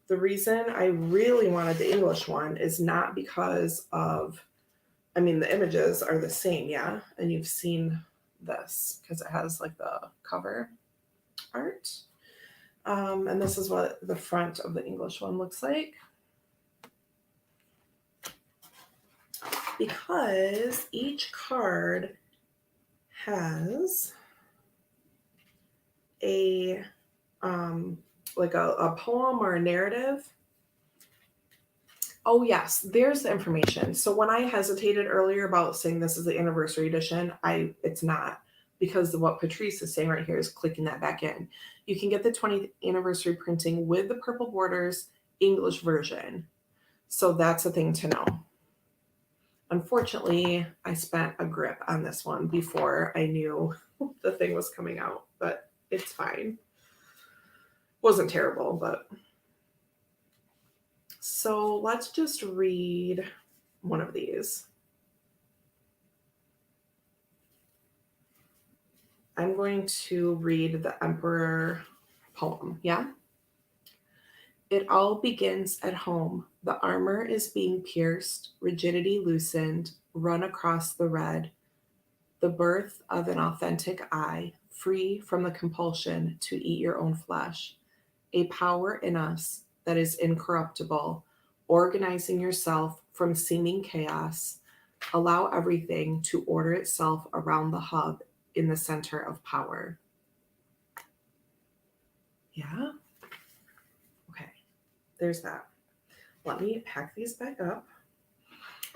the reason I really wanted the English one is not because of, I mean, the images are the same, yeah, and you've seen this because it has like the cover art. And this is what the front of the English one looks like. Because each card has a like a poem or a narrative. Oh yes, there's the information. So when I hesitated earlier about saying this is the anniversary edition, it's not, because what Patrice is saying right here is clicking that back in. You can get the 20th anniversary printing with the purple borders English version. So that's a thing to know. Unfortunately, I spent a grip on this one before I knew the thing was coming out, but it's fine. Wasn't terrible, but. So let's just read one of these. I'm going to read the Emperor poem. Yeah? It all begins at home. The armor is being pierced, rigidity loosened, run across the red. The birth of an authentic I, free from the compulsion to eat your own flesh. A power in us that is incorruptible, organizing yourself from seeming chaos. Allow everything to order itself around the hub in the center of power. Yeah? Okay, there's that. Let me pack these back up.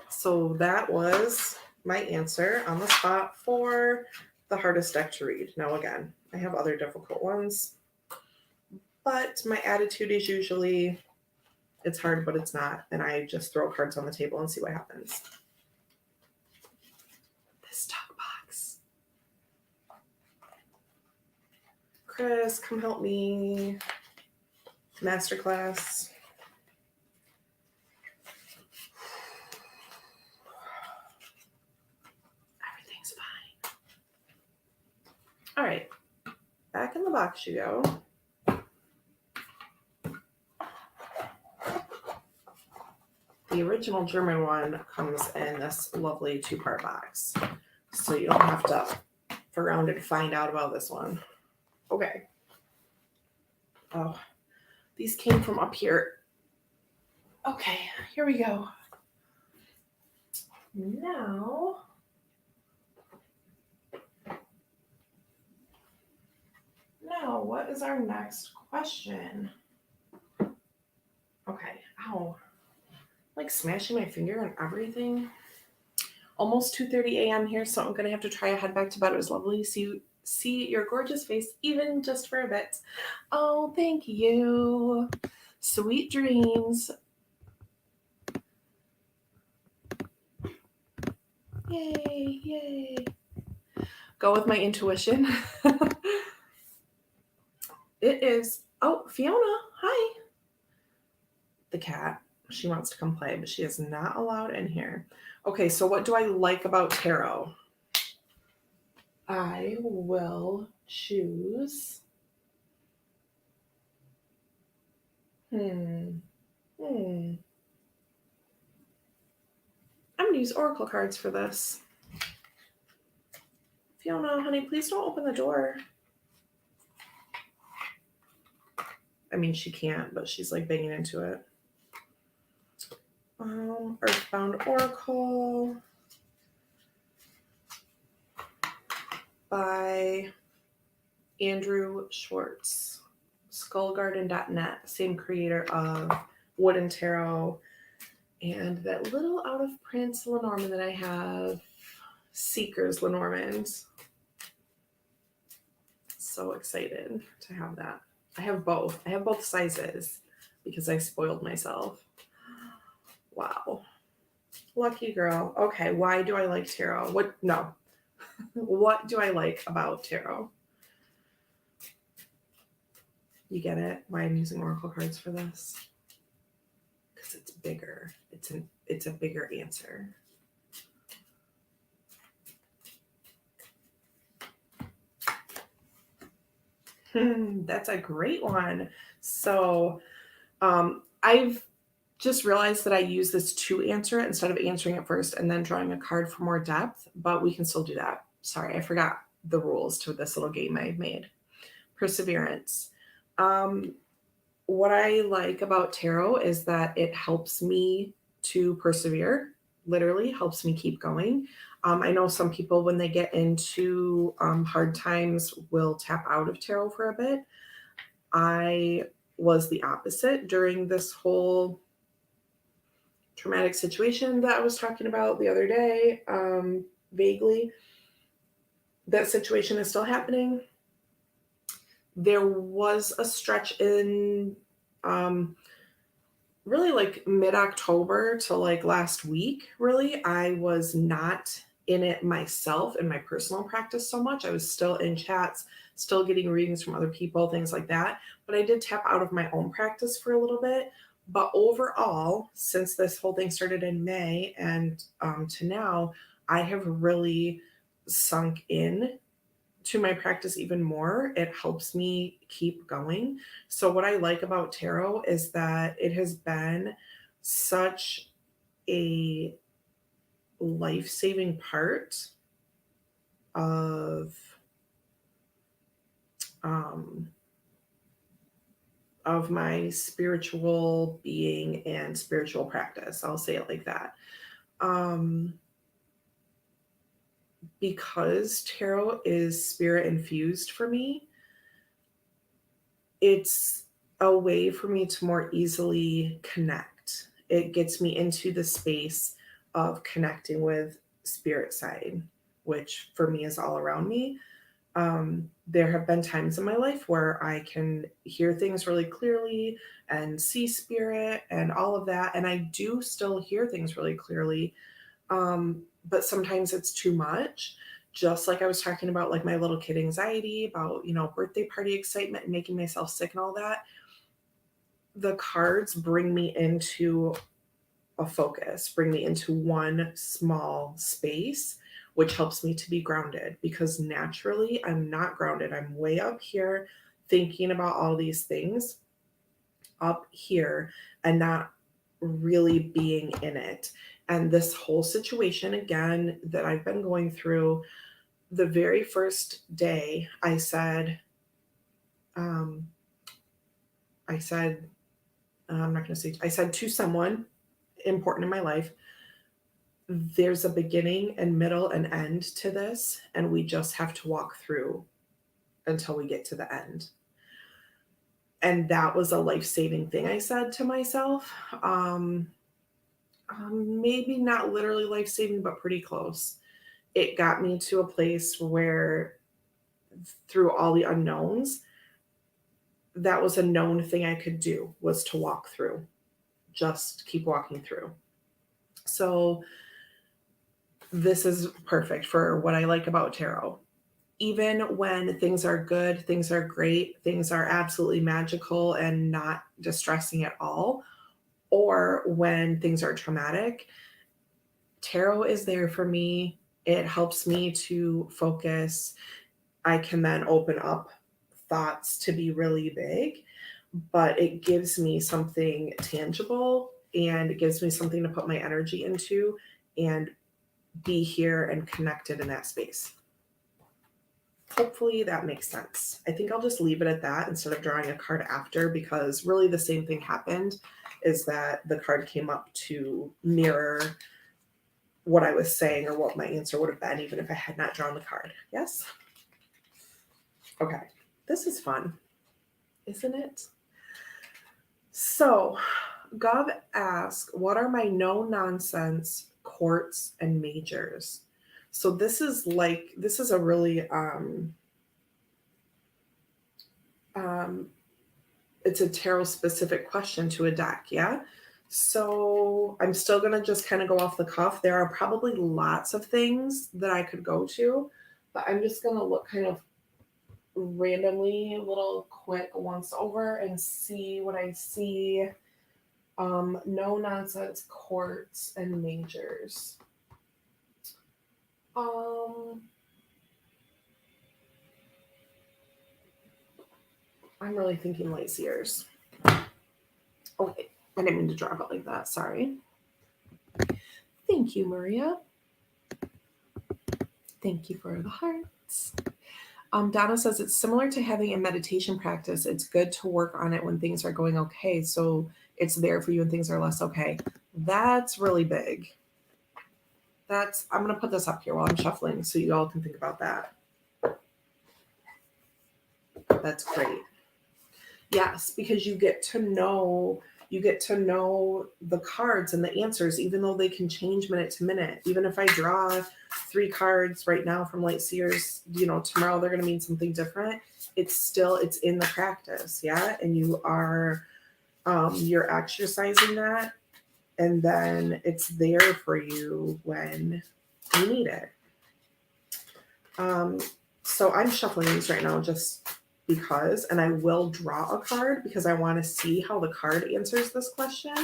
So that was my answer on the spot for the hardest deck to read. Now, again, I have other difficult ones, but my attitude is usually it's hard, but it's not. And I just throw cards on the table and see what happens. This talk box. Chris, come help me. Masterclass. Everything's fine. All right. Back in the box you go. The original German one comes in this lovely 2-part box. So you don't have to fuck around and find out about this one. Okay. Oh, these came from up here. Okay, here we go. Now, what is our next question? Okay, ow. Like smashing my finger on everything. Almost 2:30 a.m. here, so I'm gonna have to try to head back to bed. It was lovely to see your gorgeous face, even just for a bit. Oh, thank you. Sweet dreams. Yay, yay. Go with my intuition. It is, oh, Fiona, hi. The cat. She wants to come play, but she is not allowed in here. Okay, so what do I like about tarot? I will choose. I'm going to use oracle cards for this. Fiona, honey, please don't open the door. I mean, she can't, but she's like banging into it. Earthbound Oracle by Andrew Schwartz. Skullgarden.net, same creator of Wooden Tarot, and that little out of print Lenormand that I have, Seekers Lenormand. So excited to have that. I have both. I have both sizes because I spoiled myself. Wow. Lucky girl. Okay, why do I like tarot? What do I like about tarot? You get it? Why I'm using oracle cards for this? Because it's bigger. It's a bigger answer. That's a great one. So I've just realized that I use this to answer it instead of answering it first and then drawing a card for more depth, but we can still do that. Sorry, I forgot the rules to this little game I made. Perseverance. What I like about tarot is that it helps me to persevere, literally helps me keep going. I know some people, when they get into hard times, will tap out of tarot for a bit. I was the opposite during this whole traumatic situation that I was talking about the other day, vaguely. That situation is still happening. There was a stretch in really like mid-October to like last week, really. I was not in it myself in my personal practice so much. I was still in chats, still getting readings from other people, things like that. But I did tap out of my own practice for a little bit. But overall, since this whole thing started in May and to now, I have really sunk in to my practice even more. It helps me keep going. So what I like about tarot is that it has been such a life-saving part of um, of my spiritual being and spiritual practice. I'll say it like that. Um, because tarot is spirit infused for me, it's a way for me to more easily connect. It gets me into the space of connecting with spirit side, which for me is all around me. There have been times in my life where I can hear things really clearly and see spirit and all of that. And I do still hear things really clearly. But sometimes it's too much. Just like I was talking about, like my little kid anxiety about, birthday party excitement and making myself sick and all that. The cards bring me into a focus, bring me into one small space, which helps me to be grounded because naturally I'm not grounded. I'm way up here thinking about all these things up here and not really being in it. And this whole situation, again, that I've been going through, the very first day um, I said, I'm not going to say, I said to someone important in my life, there's a beginning and middle and end to this, and we just have to walk through until we get to the end. And that was a life-saving thing I said to myself. Maybe not literally life-saving, but pretty close. It got me to a place where through all the unknowns, that was a known thing I could do, was to walk through, just keep walking through. So this is perfect for what I like about tarot. Even when things are good, things are great, things are absolutely magical and not distressing at all, or when things are traumatic, tarot is there for me. It helps me to focus. I can then open up thoughts to be really big, but it gives me something tangible and it gives me something to put my energy into and be here and connected in that space. Hopefully that makes sense. I think I'll just leave it at that instead of drawing a card after, because really the same thing happened, is that the card came up to mirror what I was saying or what my answer would have been even if I had not drawn the card. Yes? Okay. This is fun, isn't it? So Gov asked, what are my no-nonsense courts and majors? So this is a really it's a tarot specific question to a deck, yeah? So I'm still gonna just kind of go off the cuff. There are probably lots of things that I could go to, but I'm just gonna look kind of randomly, a little quick once over and see what I see. No nonsense courts and majors. I'm really thinking light seers. Okay, I didn't mean to draw it like that. Sorry. Thank you, Maria. Thank you for the hearts. Donna says it's similar to having a meditation practice. It's good to work on it when things are going okay. So it's there for you when things are less okay. That's really big. I'm going to put this up here while I'm shuffling so you all can think about that. That's great. Yes, because you get to know the cards and the answers, even though they can change minute to minute. Even if I draw 3 cards right now from Light Seers, tomorrow they're going to mean something different. It's in the practice, yeah. And you are, you're exercising that, and then it's there for you when you need it. So I'm shuffling these right now just because, and I will draw a card because I want to see how the card answers this question.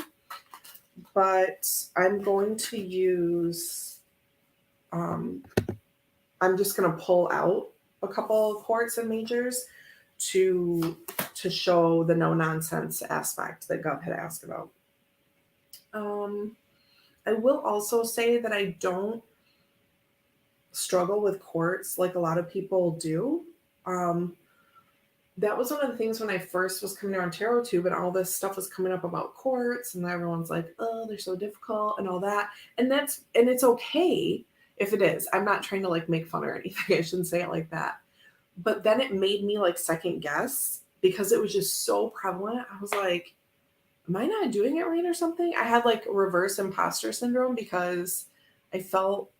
But I'm going to use, I'm just going to pull out a couple quarts and majors to show the no nonsense aspect that Gov had asked about. I will also say that I don't struggle with quartz like a lot of people do. That was one of the things when I first was coming around tarot tube and all this stuff was coming up about quartz and everyone's like, oh, they're so difficult and all that. And it's okay if it is. I'm not trying to like make fun or anything. I shouldn't say it like that. But then it made me like second guess because it was just so prevalent. I was like, am I not doing it right or something? I had like reverse imposter syndrome because I felt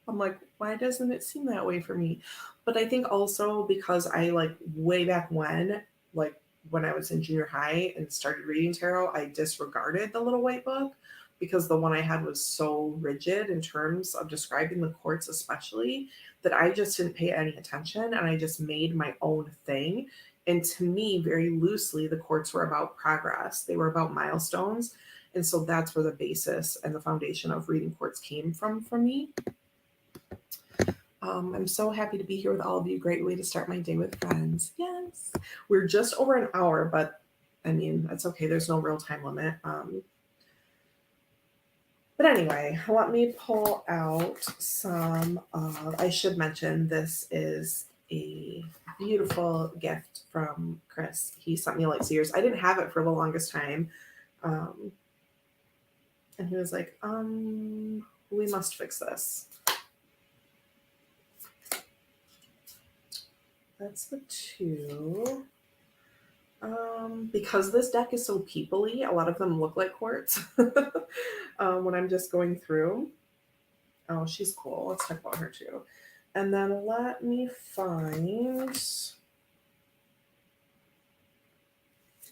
I'm like, why doesn't it seem that way for me? But I think also because I like way back when, like when I was in junior high and started reading tarot, I disregarded the little white book because the one I had was so rigid in terms of describing the quartz, especially that I just didn't pay any attention and I just made my own thing. And to me, very loosely, the quartz were about progress, they were about milestones. And so that's where the basis and the foundation of reading quartz came from for me. I'm so happy to be here with all of you. Great way to start my day with friends. Yes. We're just over an hour, but I mean, that's okay. There's no real time limit. But anyway, let me pull out some I should mention this is a beautiful gift from Chris. He sent me light seers. I didn't have it for the longest time. And he was like, we must fix this. That's the 2. Because this deck is so people-y, a lot of them look like quartz when I'm just going through. Oh, she's cool. Let's talk about her too. And then let me find.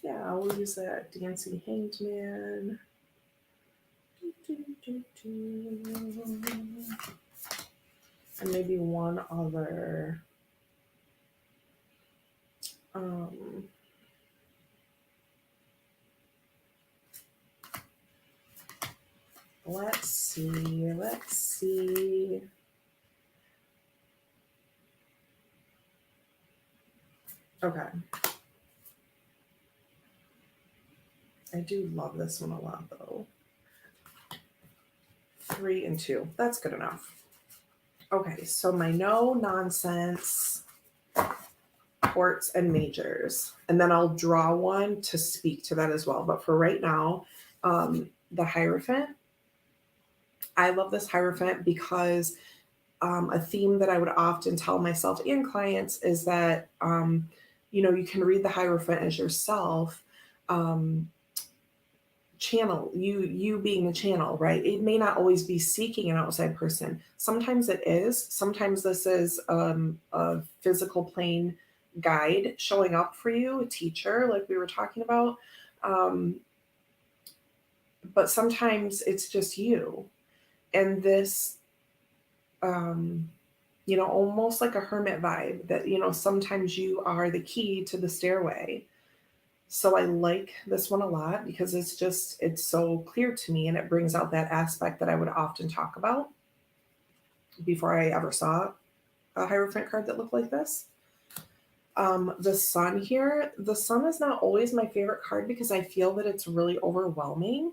Yeah, I'll use that Dancing Hanged Man. And maybe one other. Let's see. Okay. I do love this one a lot though. 3 and 2. That's good enough. Okay, so my no nonsense quartz and majors, and then I'll draw one to speak to that as well. But for right now, the Hierophant. I love this Hierophant because a theme that I would often tell myself and clients is that you can read the Hierophant as yourself. Channel you being the channel, right? It may not always be seeking an outside person. Sometimes it is. Sometimes this is a physical plane guide showing up for you, a teacher like we were talking about. But sometimes it's just you. And this almost like a hermit vibe that sometimes you are the key to the stairway. So I like this one a lot because it's so clear to me and it brings out that aspect that I would often talk about before I ever saw a Hierophant card that looked like this. The Sun here, the Sun is not always my favorite card because I feel that it's really overwhelming.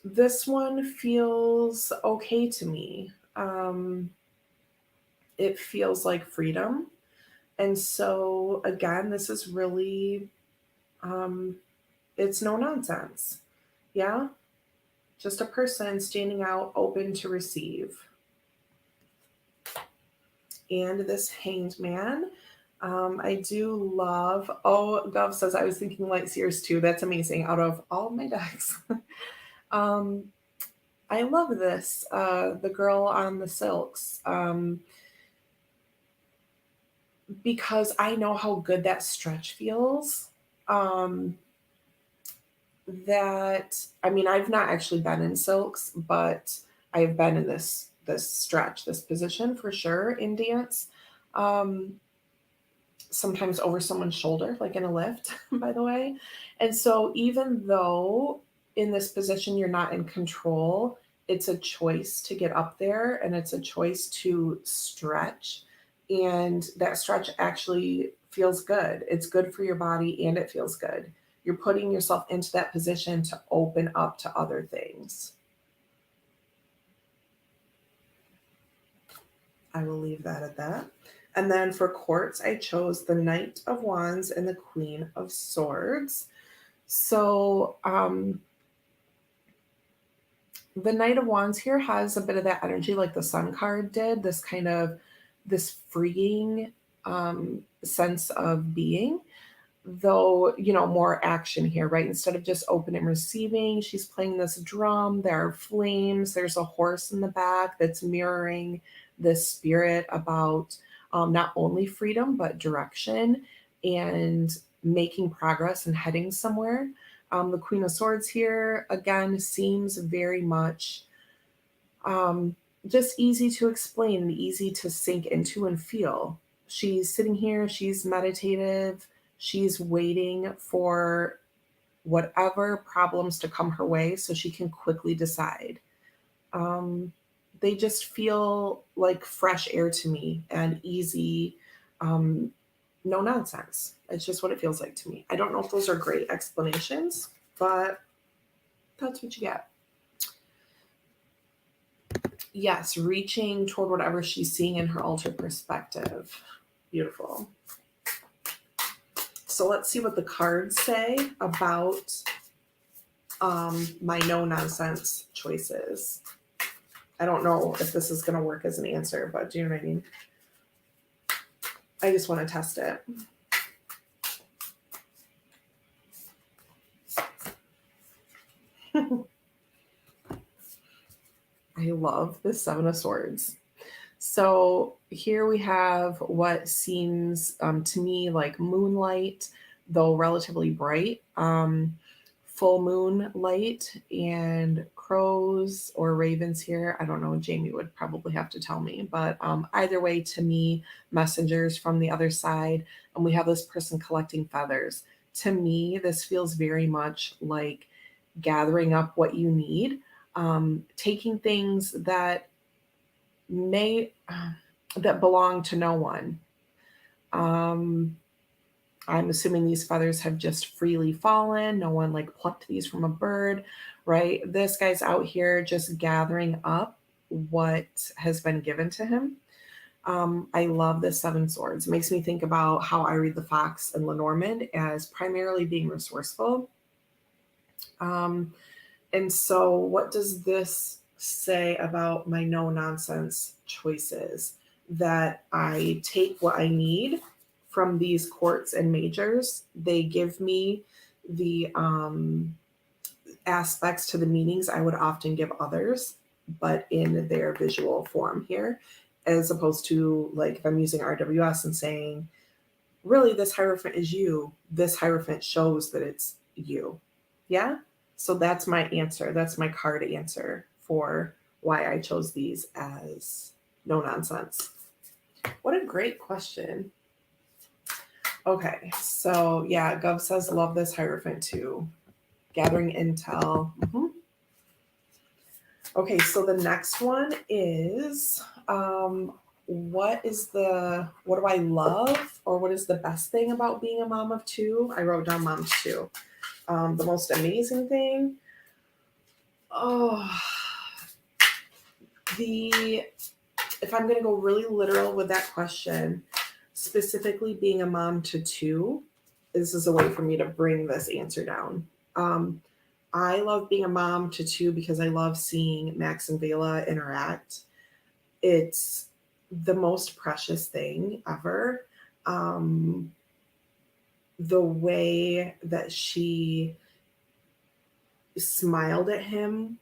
This one feels okay to me. It feels like freedom. And so again, this is really, it's no nonsense. Yeah. Just a person standing out open to receive. And this Hanged Man. I do love, Gov says, I was thinking Light Seers too. That's amazing. Out of all of my decks. I love this. The Girl on the Silks. Because I know how good that stretch feels. I've not actually been in silks, but I've been in this stretch, this position for sure in dance. Sometimes over someone's shoulder, like in a lift, by the way. And so even though in this position you're not in control, it's a choice to get up there, and it's a choice to stretch. And that stretch actually feels good. It's good for your body and it feels good. You're putting yourself into that position to open up to other things. I will leave that at that. And then for quartz, I chose the Knight of Wands and the Queen of Swords. So the Knight of Wands here has a bit of that energy like the Sun card did, this kind of this freeing sense of being, though, more action here, right? Instead of just open and receiving, she's playing this drum. There are flames. There's a horse in the back that's mirroring this spirit about not only freedom, but direction and making progress and heading somewhere. The Queen of Swords here, again, seems very much just easy to explain and easy to sink into and feel. She's sitting here, she's meditative, she's waiting for whatever problems to come her way so she can quickly decide. They just feel like fresh air to me and easy, um, no nonsense. It's just what it feels like to me. I don't know if those are great explanations, but that's what you get. Yes, reaching toward whatever she's seeing in her altered perspective. Beautiful. So let's see what the cards say about my no nonsense choices. I don't know if this is going to work as an answer, but do you know what I mean? I just want to test it. I love the Seven of Swords. So here we have what seems to me like moonlight, though relatively bright, full moon light, and crows or ravens here. I don't know. Jamie would probably have to tell me, but either way, to me, messengers from the other side, and we have this person collecting feathers. To me, this feels very much like gathering up what you need, taking things that may that belong to no one. I'm assuming these feathers have just freely fallen. No one like plucked these from a bird, right? This guy's out here just gathering up what has been given to him. I love the Seven Swords. It makes me think about how I read the Fox and Lenormand as primarily being resourceful. And so, what does this say about my no nonsense choices? That I take what I need from these quartz and majors. They give me the aspects to the meanings I would often give others, but in their visual form here, as opposed to like if I'm using RWS and saying, really, this Hierophant is you, this Hierophant shows that it's you. Yeah? So that's my answer. That's my card answer for why I chose these as no nonsense. What a great question. Okay, so yeah, Gov says, love this Hierophant too. Gathering intel. Mm-hmm. Okay, so the next one is what do I love, or what is the best thing about being a mom of two? I wrote down mom of two. The most amazing thing. If I'm going to go really literal with that question, specifically being a mom to two, this is a way for me to bring this answer down. I love being a mom to two because I love seeing Max and Vela interact. It's the most precious thing ever. The way that she smiled at him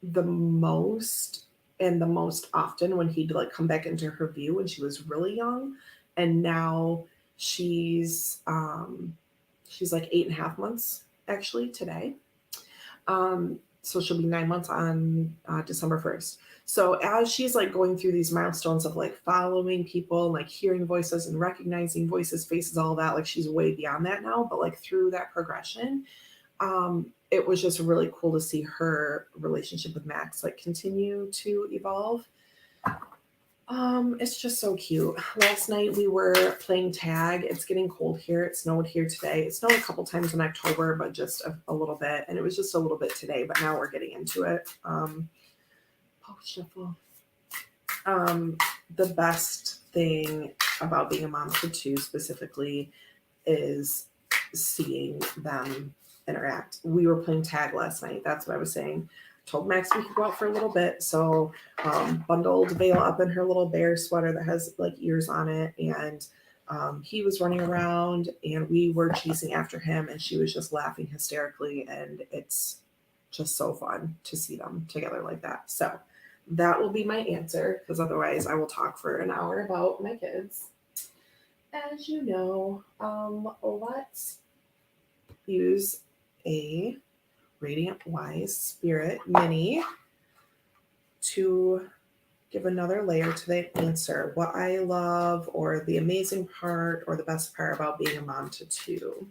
the most and the most often when he'd like come back into her view when she was really young, and now she's like 8.5 months actually today. So she'll be 9 months on December 1st. So as she's like going through these milestones of like following people, like hearing voices and recognizing voices, faces, all that, like she's way beyond that now. But like through that progression, it was just really cool to see her relationship with Max like continue to evolve. It's just so cute. Last night we were playing tag. It's getting cold here. It snowed here today. It snowed a couple times in October, but just a little bit. And it was just a little bit today, but now we're getting into it. Shuffle. The best thing about being a mom to two specifically is seeing them interact. We were playing tag last night. That's what I was saying. Told Max we could go out for a little bit. So bundled Vela up in her little bear sweater that has like ears on it. And he was running around and we were chasing after him and she was just laughing hysterically. And it's just so fun to see them together like that. So that will be my answer because otherwise I will talk for an hour about my kids. As you know, let's use a Radiant Wise Spirit Mini to give another layer to that answer. What I love, or the amazing part, or the best part about being a mom to two.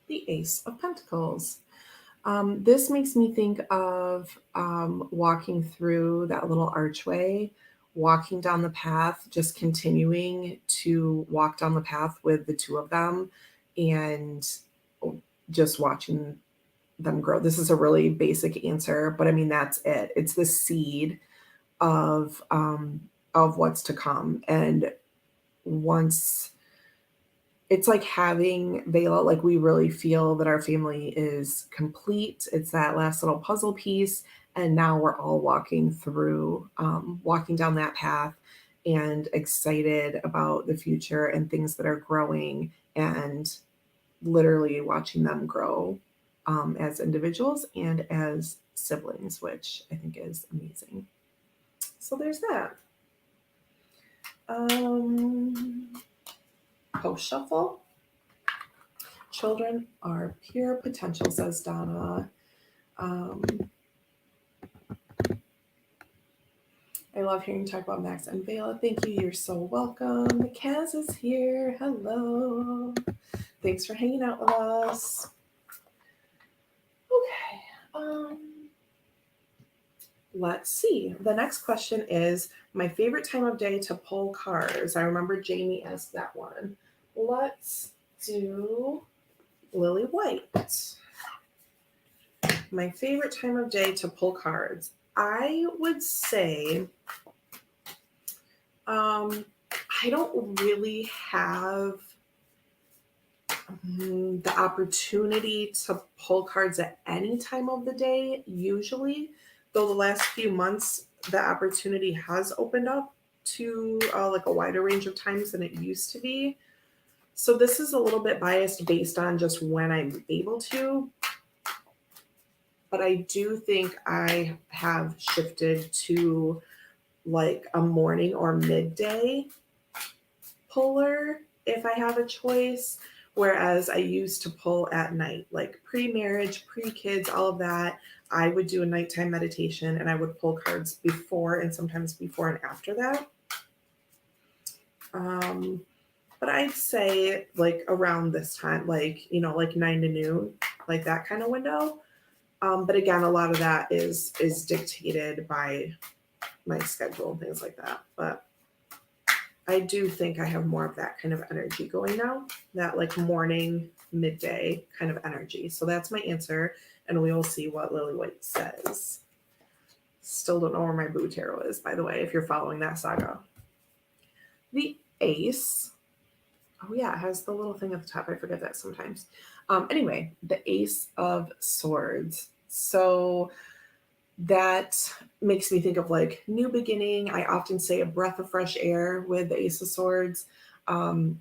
The Ace of Pentacles. This makes me think of walking through that little archway, walking down the path, just continuing to walk down the path with the two of them and just watching them grow. This is a really basic answer, but I mean, that's it. It's the seed of what's to come. And once it's like having Vela, like we really feel that our family is complete. It's that last little puzzle piece. And now we're all walking through, walking down that path and excited about the future and things that are growing and literally watching them grow as individuals and as siblings, which I think is amazing. So there's that. Post shuffle. Children are pure potential, says Donna. I love hearing you talk about Max and Vela. Thank you. You're so welcome. Kaz is here. Hello. Thanks for hanging out with us. Okay. Let's see. The next question is my favorite time of day to pull cards. I remember Jamie asked that one. Let's do Lily White. My favorite time of day to pull cards. I would say I don't really have the opportunity to pull cards at any time of the day, usually, though the last few months the opportunity has opened up to like a wider range of times than it used to be. So this is a little bit biased based on just when I'm able to, but I do think I have shifted to like a morning or midday puller if I have a choice, whereas I used to pull at night, like pre-marriage, pre-kids, all of that. I would do a nighttime meditation and I would pull cards before and sometimes before and after that. But I'd say like around this time, like, you know, like 9 to noon, like that kind of window. But again, a lot of that is dictated by my schedule and things like that. But I do think I have more of that kind of energy going now, that like morning, midday kind of energy. So that's my answer. And we will see what Lily White says. Still don't know where my Boo Tarot is, by the way, if you're following that saga. The Ace. Oh yeah, it has the little thing at the top. I forget that sometimes. Anyway, the Ace of Swords. So that makes me think of like new beginning. I often say a breath of fresh air with the Ace of Swords.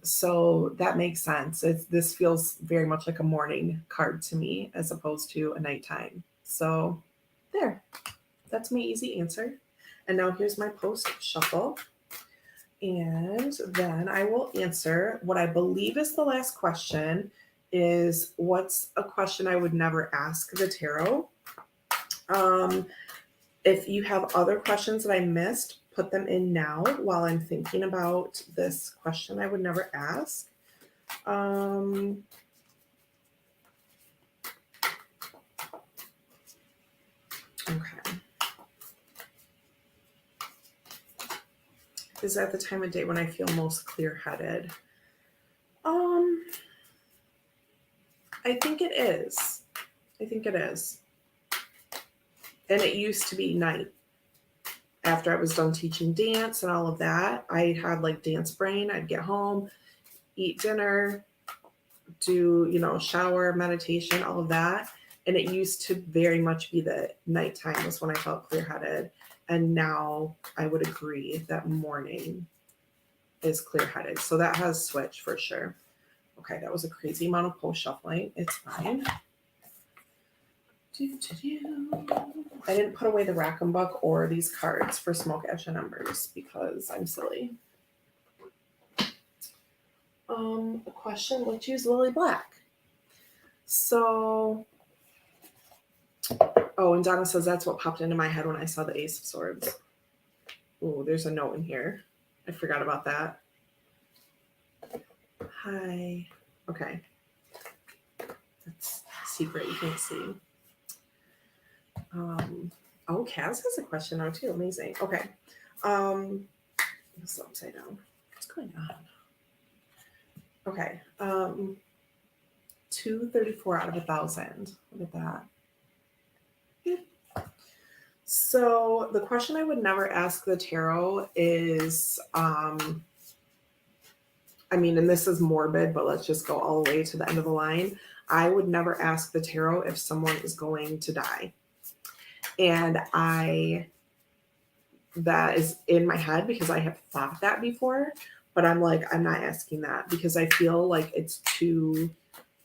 So that makes sense. This feels very much like a morning card to me as opposed to a nighttime. So there, that's my easy answer. And now here's my post shuffle. And then I will answer what I believe is the last question. is what's a question I would never ask the tarot? If you have other questions that I missed, put them in now while I'm thinking about this question I would never ask. Okay. Is that the time of day when I feel most clear-headed? I think it is. I think it is. And it used to be night. After I was done teaching dance and all of that, I had like dance brain. I'd get home, eat dinner, do, shower, meditation, all of that. And it used to very much be the nighttime was when I felt clear-headed. And now I would agree that morning is clear-headed. So that has switched for sure. Okay, that was a crazy amount of post shuffling. It's fine. I didn't put away the rack and buck or these cards for smoke, ash, and embers because I'm silly. A question, let's use Lily Black. So, and Donna says that's what popped into my head when I saw the Ace of Swords. Oh, there's a note in here. I forgot about that. Hi. Okay. That's secret, you can't see. Kaz has a question now too. Amazing. Okay. This is upside down. What's going on? Okay. 234 out of 1,000. Look at that. So the question I would never ask the tarot is, and this is morbid, but let's just go all the way to the end of the line. I would never ask the tarot if someone is going to die. And that is in my head because I have thought that before, but I'm like, I'm not asking that because I feel like it's too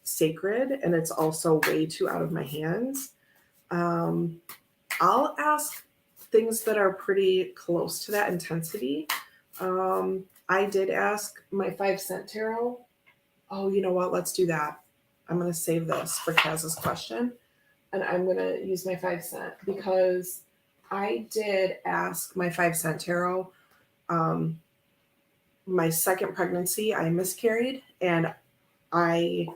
sacred and it's also way too out of my hands. I'll ask things that are pretty close to that intensity. I did ask my 5-cent tarot. Oh, you know what? Let's do that. I'm going to save this for Kaz's question. And I'm going to use my 5-cent because I did ask my 5-cent tarot. My second pregnancy, I miscarried. And I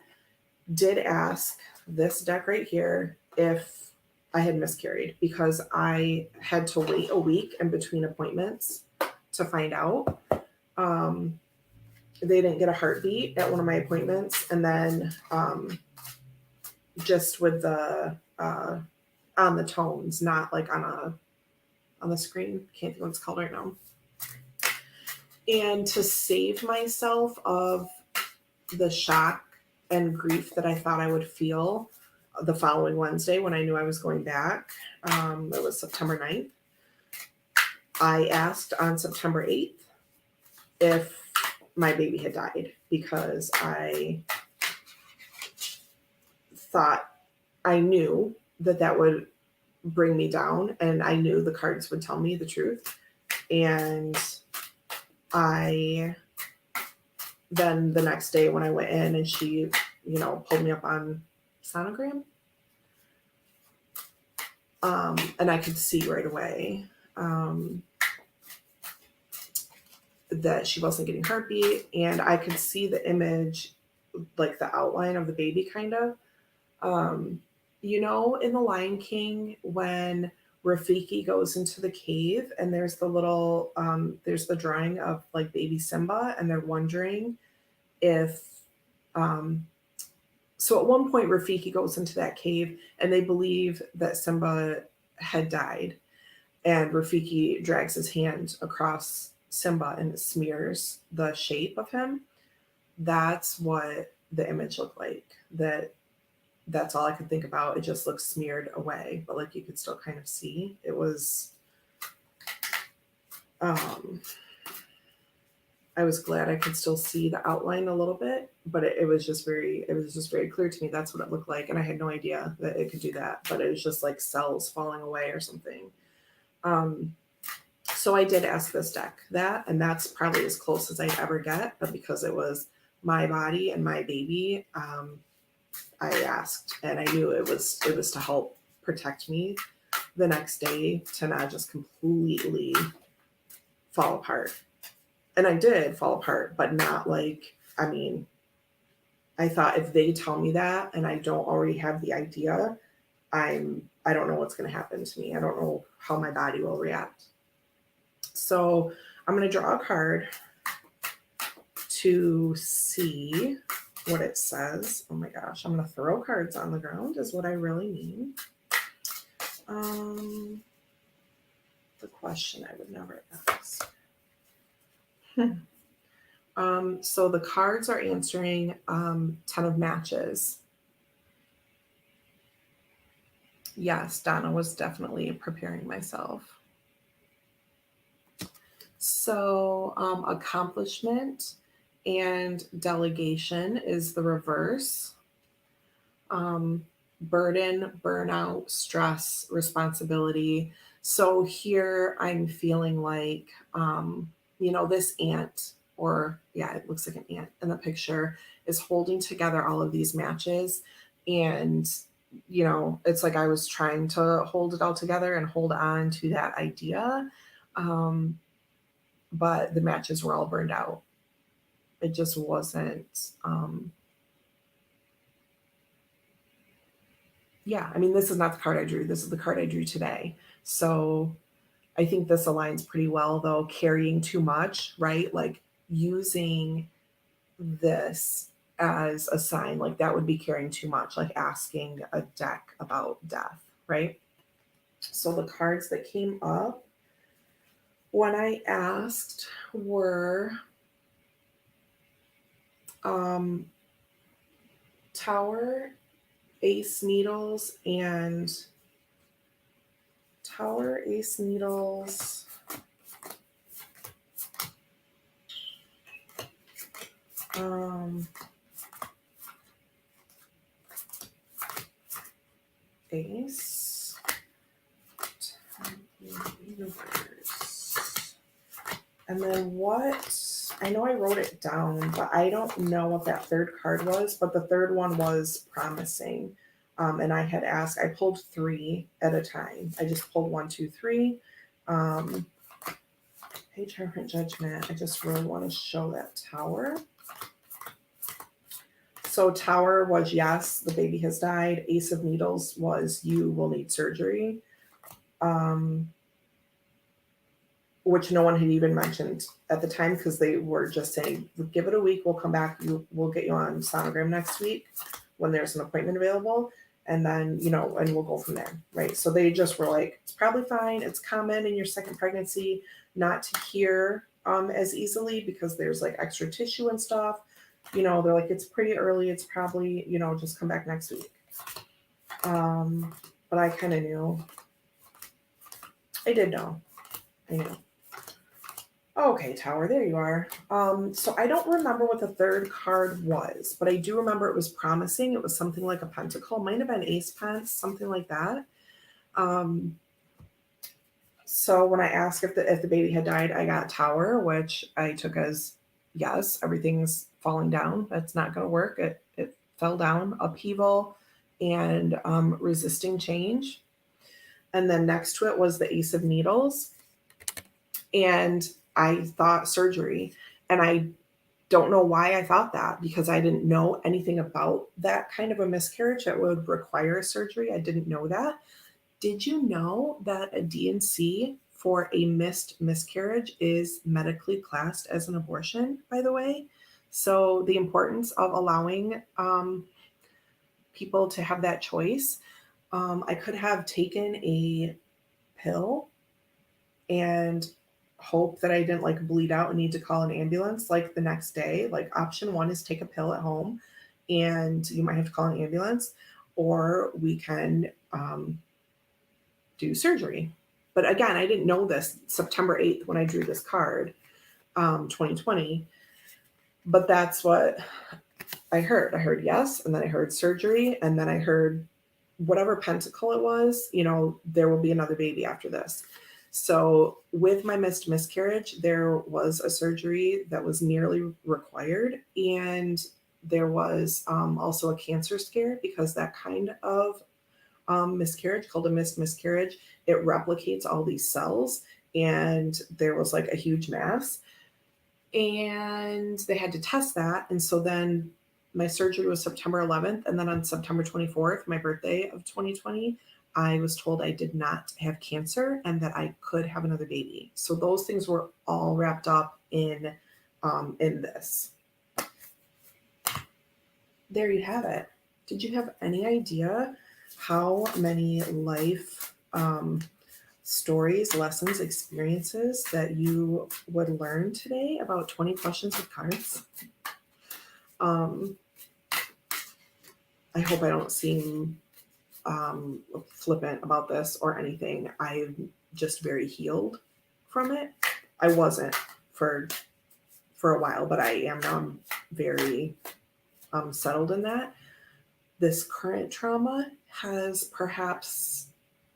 did ask this deck right here if I had miscarried because I had to wait a week in between appointments to find out. They didn't get a heartbeat at one of my appointments. And then just with the on the tones, not like on the screen. Can't think what it's called right now. And to save myself of the shock and grief that I thought I would feel the following Wednesday when I knew I was going back, it was September 9th. I asked on September 8th if my baby had died because I thought I knew that would bring me down and I knew the cards would tell me the truth. And then the next day when I went in and she, pulled me up on sonogram, and I could see right away that she wasn't getting heartbeat, and I could see the image, like the outline of the baby kind of. In The Lion King when Rafiki goes into the cave and there's the little, there's the drawing of like baby Simba and they're wondering if, so at one point Rafiki goes into that cave and they believe that Simba had died and Rafiki drags his hand across Simba and it smears the shape of him. That's what the image looked like. That's all I could think about. It just looks smeared away, but like you could still kind of see. It was, I was glad I could still see the outline a little bit, but it was just very clear to me. That's what it looked like. And I had no idea that it could do that, but it was just like cells falling away or something. So I did ask this deck that, and that's probably as close as I'd ever get, but because it was my body and my baby, I asked, and I knew it was to help protect me the next day, to not just completely fall apart. And I did fall apart, but not like, I mean, I thought if they tell me that and I don't already have the idea, I don't know what's going to happen to me. I don't know how my body will react. So I'm going to draw a card to see what it says. Oh my gosh, I'm going to throw cards on the ground is what I really mean. The question I would never ask. So the cards are answering 10 of matches. Yes, Donna was definitely preparing myself. So accomplishment and delegation is the reverse. Burden, burnout, stress, responsibility. So here I'm feeling like, this ant, or yeah, it looks like an ant in the picture, is holding together all of these matches. And, it's like I was trying to hold it all together and hold on to that idea. But the matches were all burned out. It just wasn't, yeah, I mean, this is not the card I drew. This is the card I drew today. So I think this aligns pretty well, though, carrying too much, right? Like using this as a sign, like that would be carrying too much, like asking a deck about death, right? So the cards that came up when I asked were Tower, Ace Needles, and Tower, Ace Needles, Ace, Universe. And then what? I know I wrote it down, but I don't know what that third card was, but the third one was promising. And I had asked, I pulled 3 at a time. I just pulled 1, 2, 3. Page Hermit Judgment. I just really want to show that Tower. So Tower was yes, the baby has died. Ace of Needles was you will need surgery. Which no one had even mentioned at the time because they were just saying, give it a week, we'll come back, we'll get you on sonogram next week when there's an appointment available, and then, and we'll go from there, right? So they just were like, it's probably fine, it's common in your second pregnancy not to hear as easily because there's like extra tissue and stuff. They're like, it's pretty early, it's probably, just come back next week. But I kind of knew. I did know. I knew. Okay, Tower, there you are. So I don't remember what the third card was, but I do remember it was promising. It was something like a pentacle, might have been Ace Pence, something like that. So when I asked if the baby had died, I got Tower, which I took as yes, everything's falling down. That's not going to work. It fell down. Upheaval and resisting change. And then next to it was the Ace of Needles. And I thought surgery. And I don't know why I thought that because I didn't know anything about that kind of a miscarriage that would require surgery. I didn't know that. Did you know that a D&C for a missed miscarriage is medically classed as an abortion, by the way? So the importance of allowing people to have that choice. I could have taken a pill and hope that I didn't like bleed out and need to call an ambulance like the next day. Like option 1 is take a pill at home and you might have to call an ambulance, or we can do surgery. But again, I didn't know this September 8th when I drew this card, 2020. But that's what I heard. I heard yes, and then I heard surgery, and then I heard whatever pentacle it was, there will be another baby after this. So with my missed miscarriage, there was a surgery that was nearly required. And there was also a cancer scare because that kind of miscarriage, called a missed miscarriage, it replicates all these cells, and there was like a huge mass, and they had to test that. And so then my surgery was September 11th, and then on September 24th, my birthday of 2020, I was told I did not have cancer and that I could have another baby. So those things were all wrapped up in this. There you have it. Did you have any idea how many life stories, lessons, experiences that you would learn today about 20 questions with cards? I hope I don't seem flippant about this or anything. I'm just very healed from it. I wasn't for a while, but I am now. I'm very settled in that. This current trauma has perhaps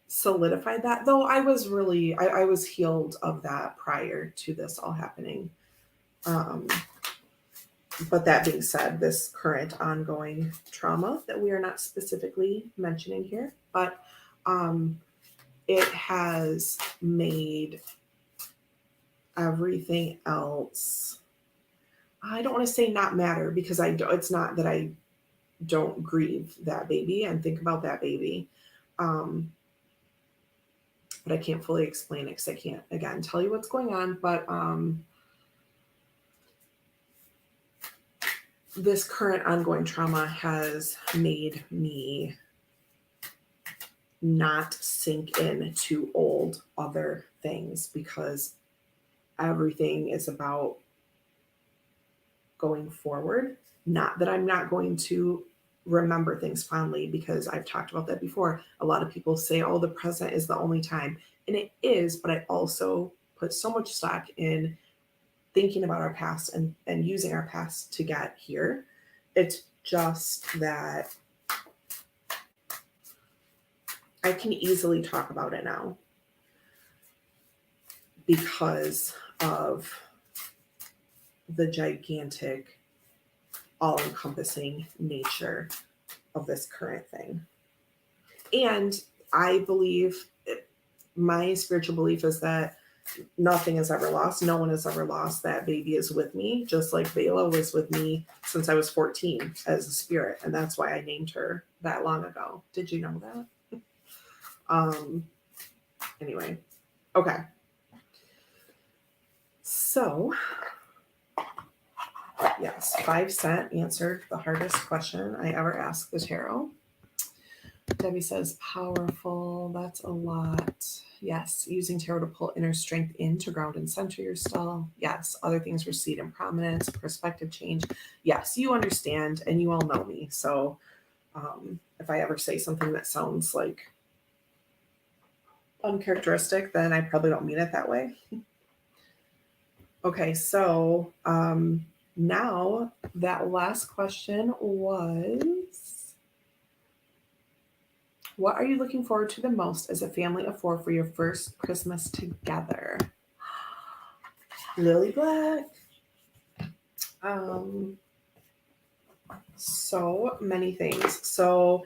solidified that, though I was really, I was healed of that prior to this all happening. But that being said, this current ongoing trauma that we are not specifically mentioning here, but it has made everything else, I don't want to say not matter, because it's not that I don't grieve that baby and think about that baby. But I can't fully explain it because I can't, again, tell you what's going on. But this current ongoing trauma has made me not sink into old other things, because everything is about going forward. Not that I'm not going to remember things fondly, because I've talked about that before. A lot of people say, oh, the present is the only time. And it is, but I also put so much stock in thinking about our past and using our past to get here. It's just that I can easily talk about it now because of the gigantic, all-encompassing nature of this current thing. And I believe, my spiritual belief is that nothing is ever lost. No one is ever lost. That baby is with me, just like Bela was with me since I was 14 as a spirit. And that's why I named her that long ago. Did you know that? Anyway, okay. So, yes, 5 Cent answered the hardest question I ever asked the tarot. Debbie says, powerful. That's a lot. Yes, using tarot to pull inner strength in to ground and center yourself. Yes, other things recede in prominence, perspective change. Yes, you understand, and you all know me. So if I ever say something that sounds like uncharacteristic, then I probably don't mean it that way. Okay, so now that last question was, what are you looking forward to the most as a family of 4 for your first Christmas together? Lily Black. So many things. So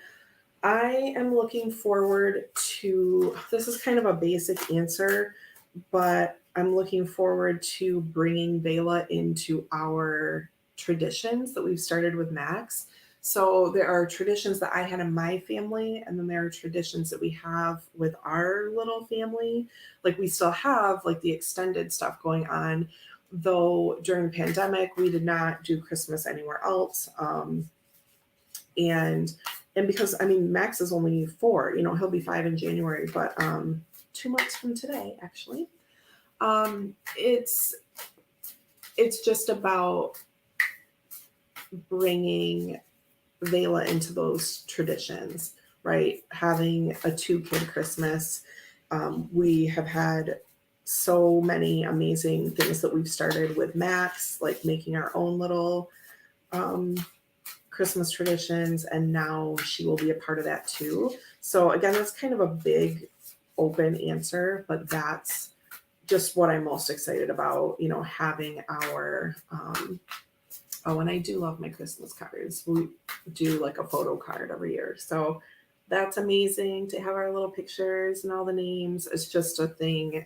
I am looking forward to, this is kind of a basic answer, but I'm looking forward to bringing Bela into our traditions that we've started with Max. So there are traditions that I had in my family, and then there are traditions that we have with our little family. Like we still have like the extended stuff going on, though during the pandemic, we did not do Christmas anywhere else. And because, I mean, Max is only 4, he'll be 5 in January, but 2 months from today, actually. It's just about bringing Bela into those traditions, right? Having a 2-kid Christmas. We have had so many amazing things that we've started with Max, like making our own little Christmas traditions, and now she will be a part of that too. So again, that's kind of a big open answer, but that's just what I'm most excited about, having our Oh, and I do love my Christmas cards. We do like a photo card every year. So that's amazing to have our little pictures and all the names. It's just a thing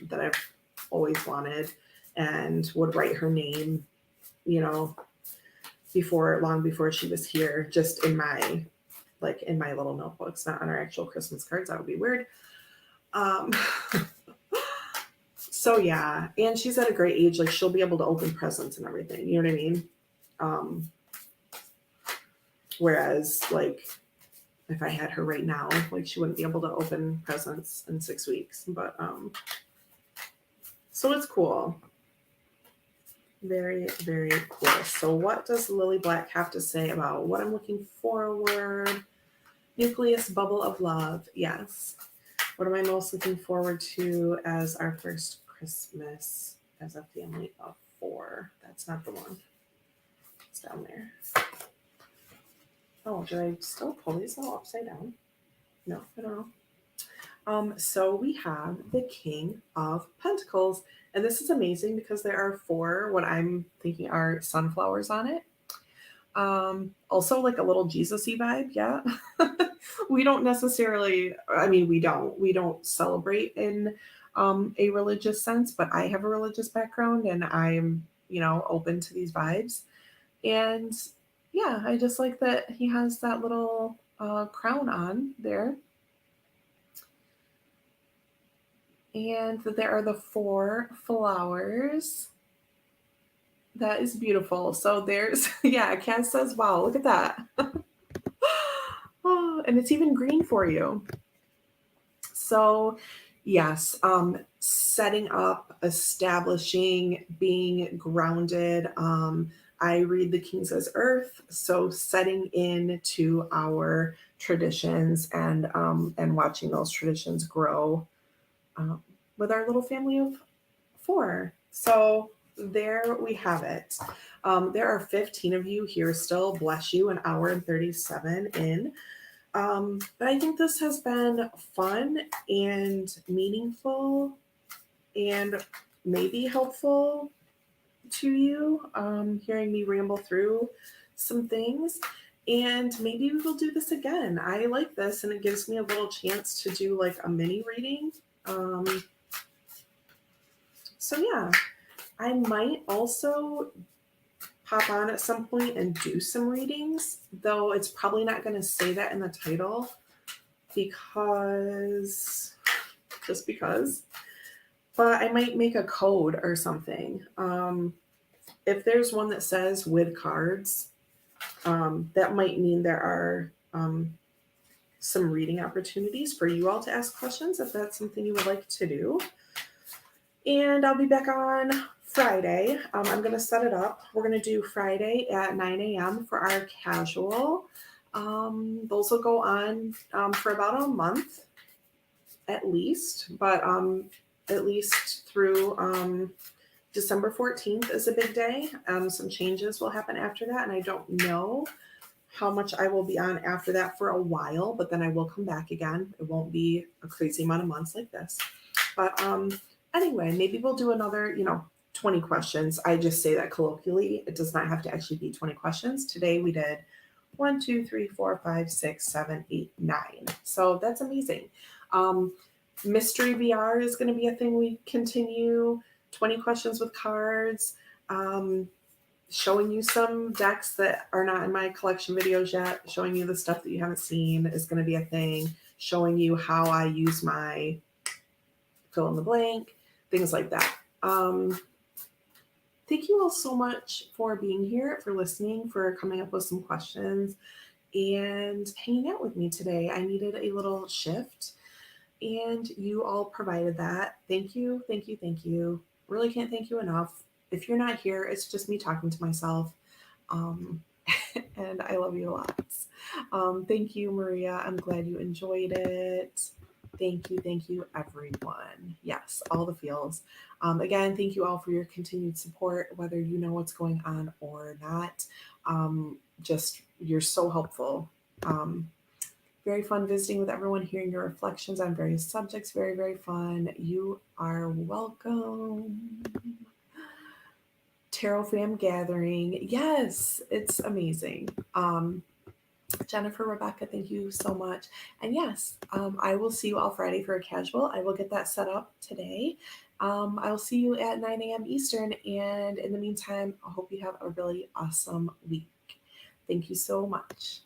that I've always wanted and would write her name, you know, long before she was here, just in my little notebooks, not on our actual Christmas cards. That would be weird. Um, so yeah, and she's at a great age. Like she'll be able to open presents and everything. You know what I mean? Whereas like if I had her right now, like she wouldn't be able to open presents in 6 weeks. But so it's cool. Very, very cool. So what does Lily Black have to say about what I'm looking forward? Nucleus bubble of love. Yes. What am I most looking forward to as our first Christmas as a family of 4? That's not the one. It's down there. Oh, did I still pull these all upside down? No, I don't know. So we have the King of Pentacles. And this is amazing because there are 4, what I'm thinking are sunflowers on it. Also like a little Jesus-y vibe, yeah. We don't necessarily, I mean, we don't celebrate in a religious sense, but I have a religious background and I'm, open to these vibes. And yeah, I just like that he has that little crown on there. And there are the 4 flowers. That is beautiful. So there's, yeah, Cass says, wow, look at that. Oh, and it's even green for you. So, yes, setting up, establishing, being grounded. I read the Kings as Earth, so setting into our traditions and watching those traditions grow with our little family of 4. So there we have it. There are 15 of you here still. Bless you, an hour and 37 in. But I think this has been fun and meaningful and maybe helpful to you, hearing me ramble through some things. And maybe we will do this again. I like this, and it gives me a little chance to do like a mini reading. So yeah, I might also pop on at some point and do some readings, though it's probably not going to say that in the title because, but I might make a code or something. If there's one that says with cards, that might mean there are some reading opportunities for you all to ask questions if that's something you would like to do. And I'll be back on Friday. I'm going to set it up. We're going to do Friday at 9 a.m. for our casual. Those will go on for about a month at least, but at least through December 14th is a big day. Some changes will happen after that, and I don't know how much I will be on after that for a while, but then I will come back again. It won't be a crazy amount of months like this. But anyway, maybe we'll do another, 20 questions. I just say that colloquially. It does not have to actually be 20 questions. Today we did 1, 2, 3, 4, 5, 6, 7, 8, 9. So that's amazing. Mystery VR is going to be a thing we continue. 20 questions with cards. Showing you some decks that are not in my collection videos yet. Showing you the stuff that you haven't seen is going to be a thing. Showing you how I use my fill in the blank, things like that. Thank you all so much for being here, for listening, for coming up with some questions, and hanging out with me today. I needed a little shift, and you all provided that. Thank you, thank you, thank you. Really can't thank you enough. If you're not here, it's just me talking to myself. And I love you a lot. Thank you, Maria. I'm glad you enjoyed it. Thank you, everyone. Yes, all the feels. Again, thank you all for your continued support, whether you know what's going on or not. Just, you're so helpful. Very fun visiting with everyone, hearing your reflections on various subjects. Very, very fun. You are welcome. Tarot Fam Gathering. Yes, it's amazing. Jennifer, Rebecca, thank you so much. And yes, I will see you all Friday for a casual. I will get that set up today. I will see you at 9 a.m. Eastern. And in the meantime, I hope you have a really awesome week. Thank you so much.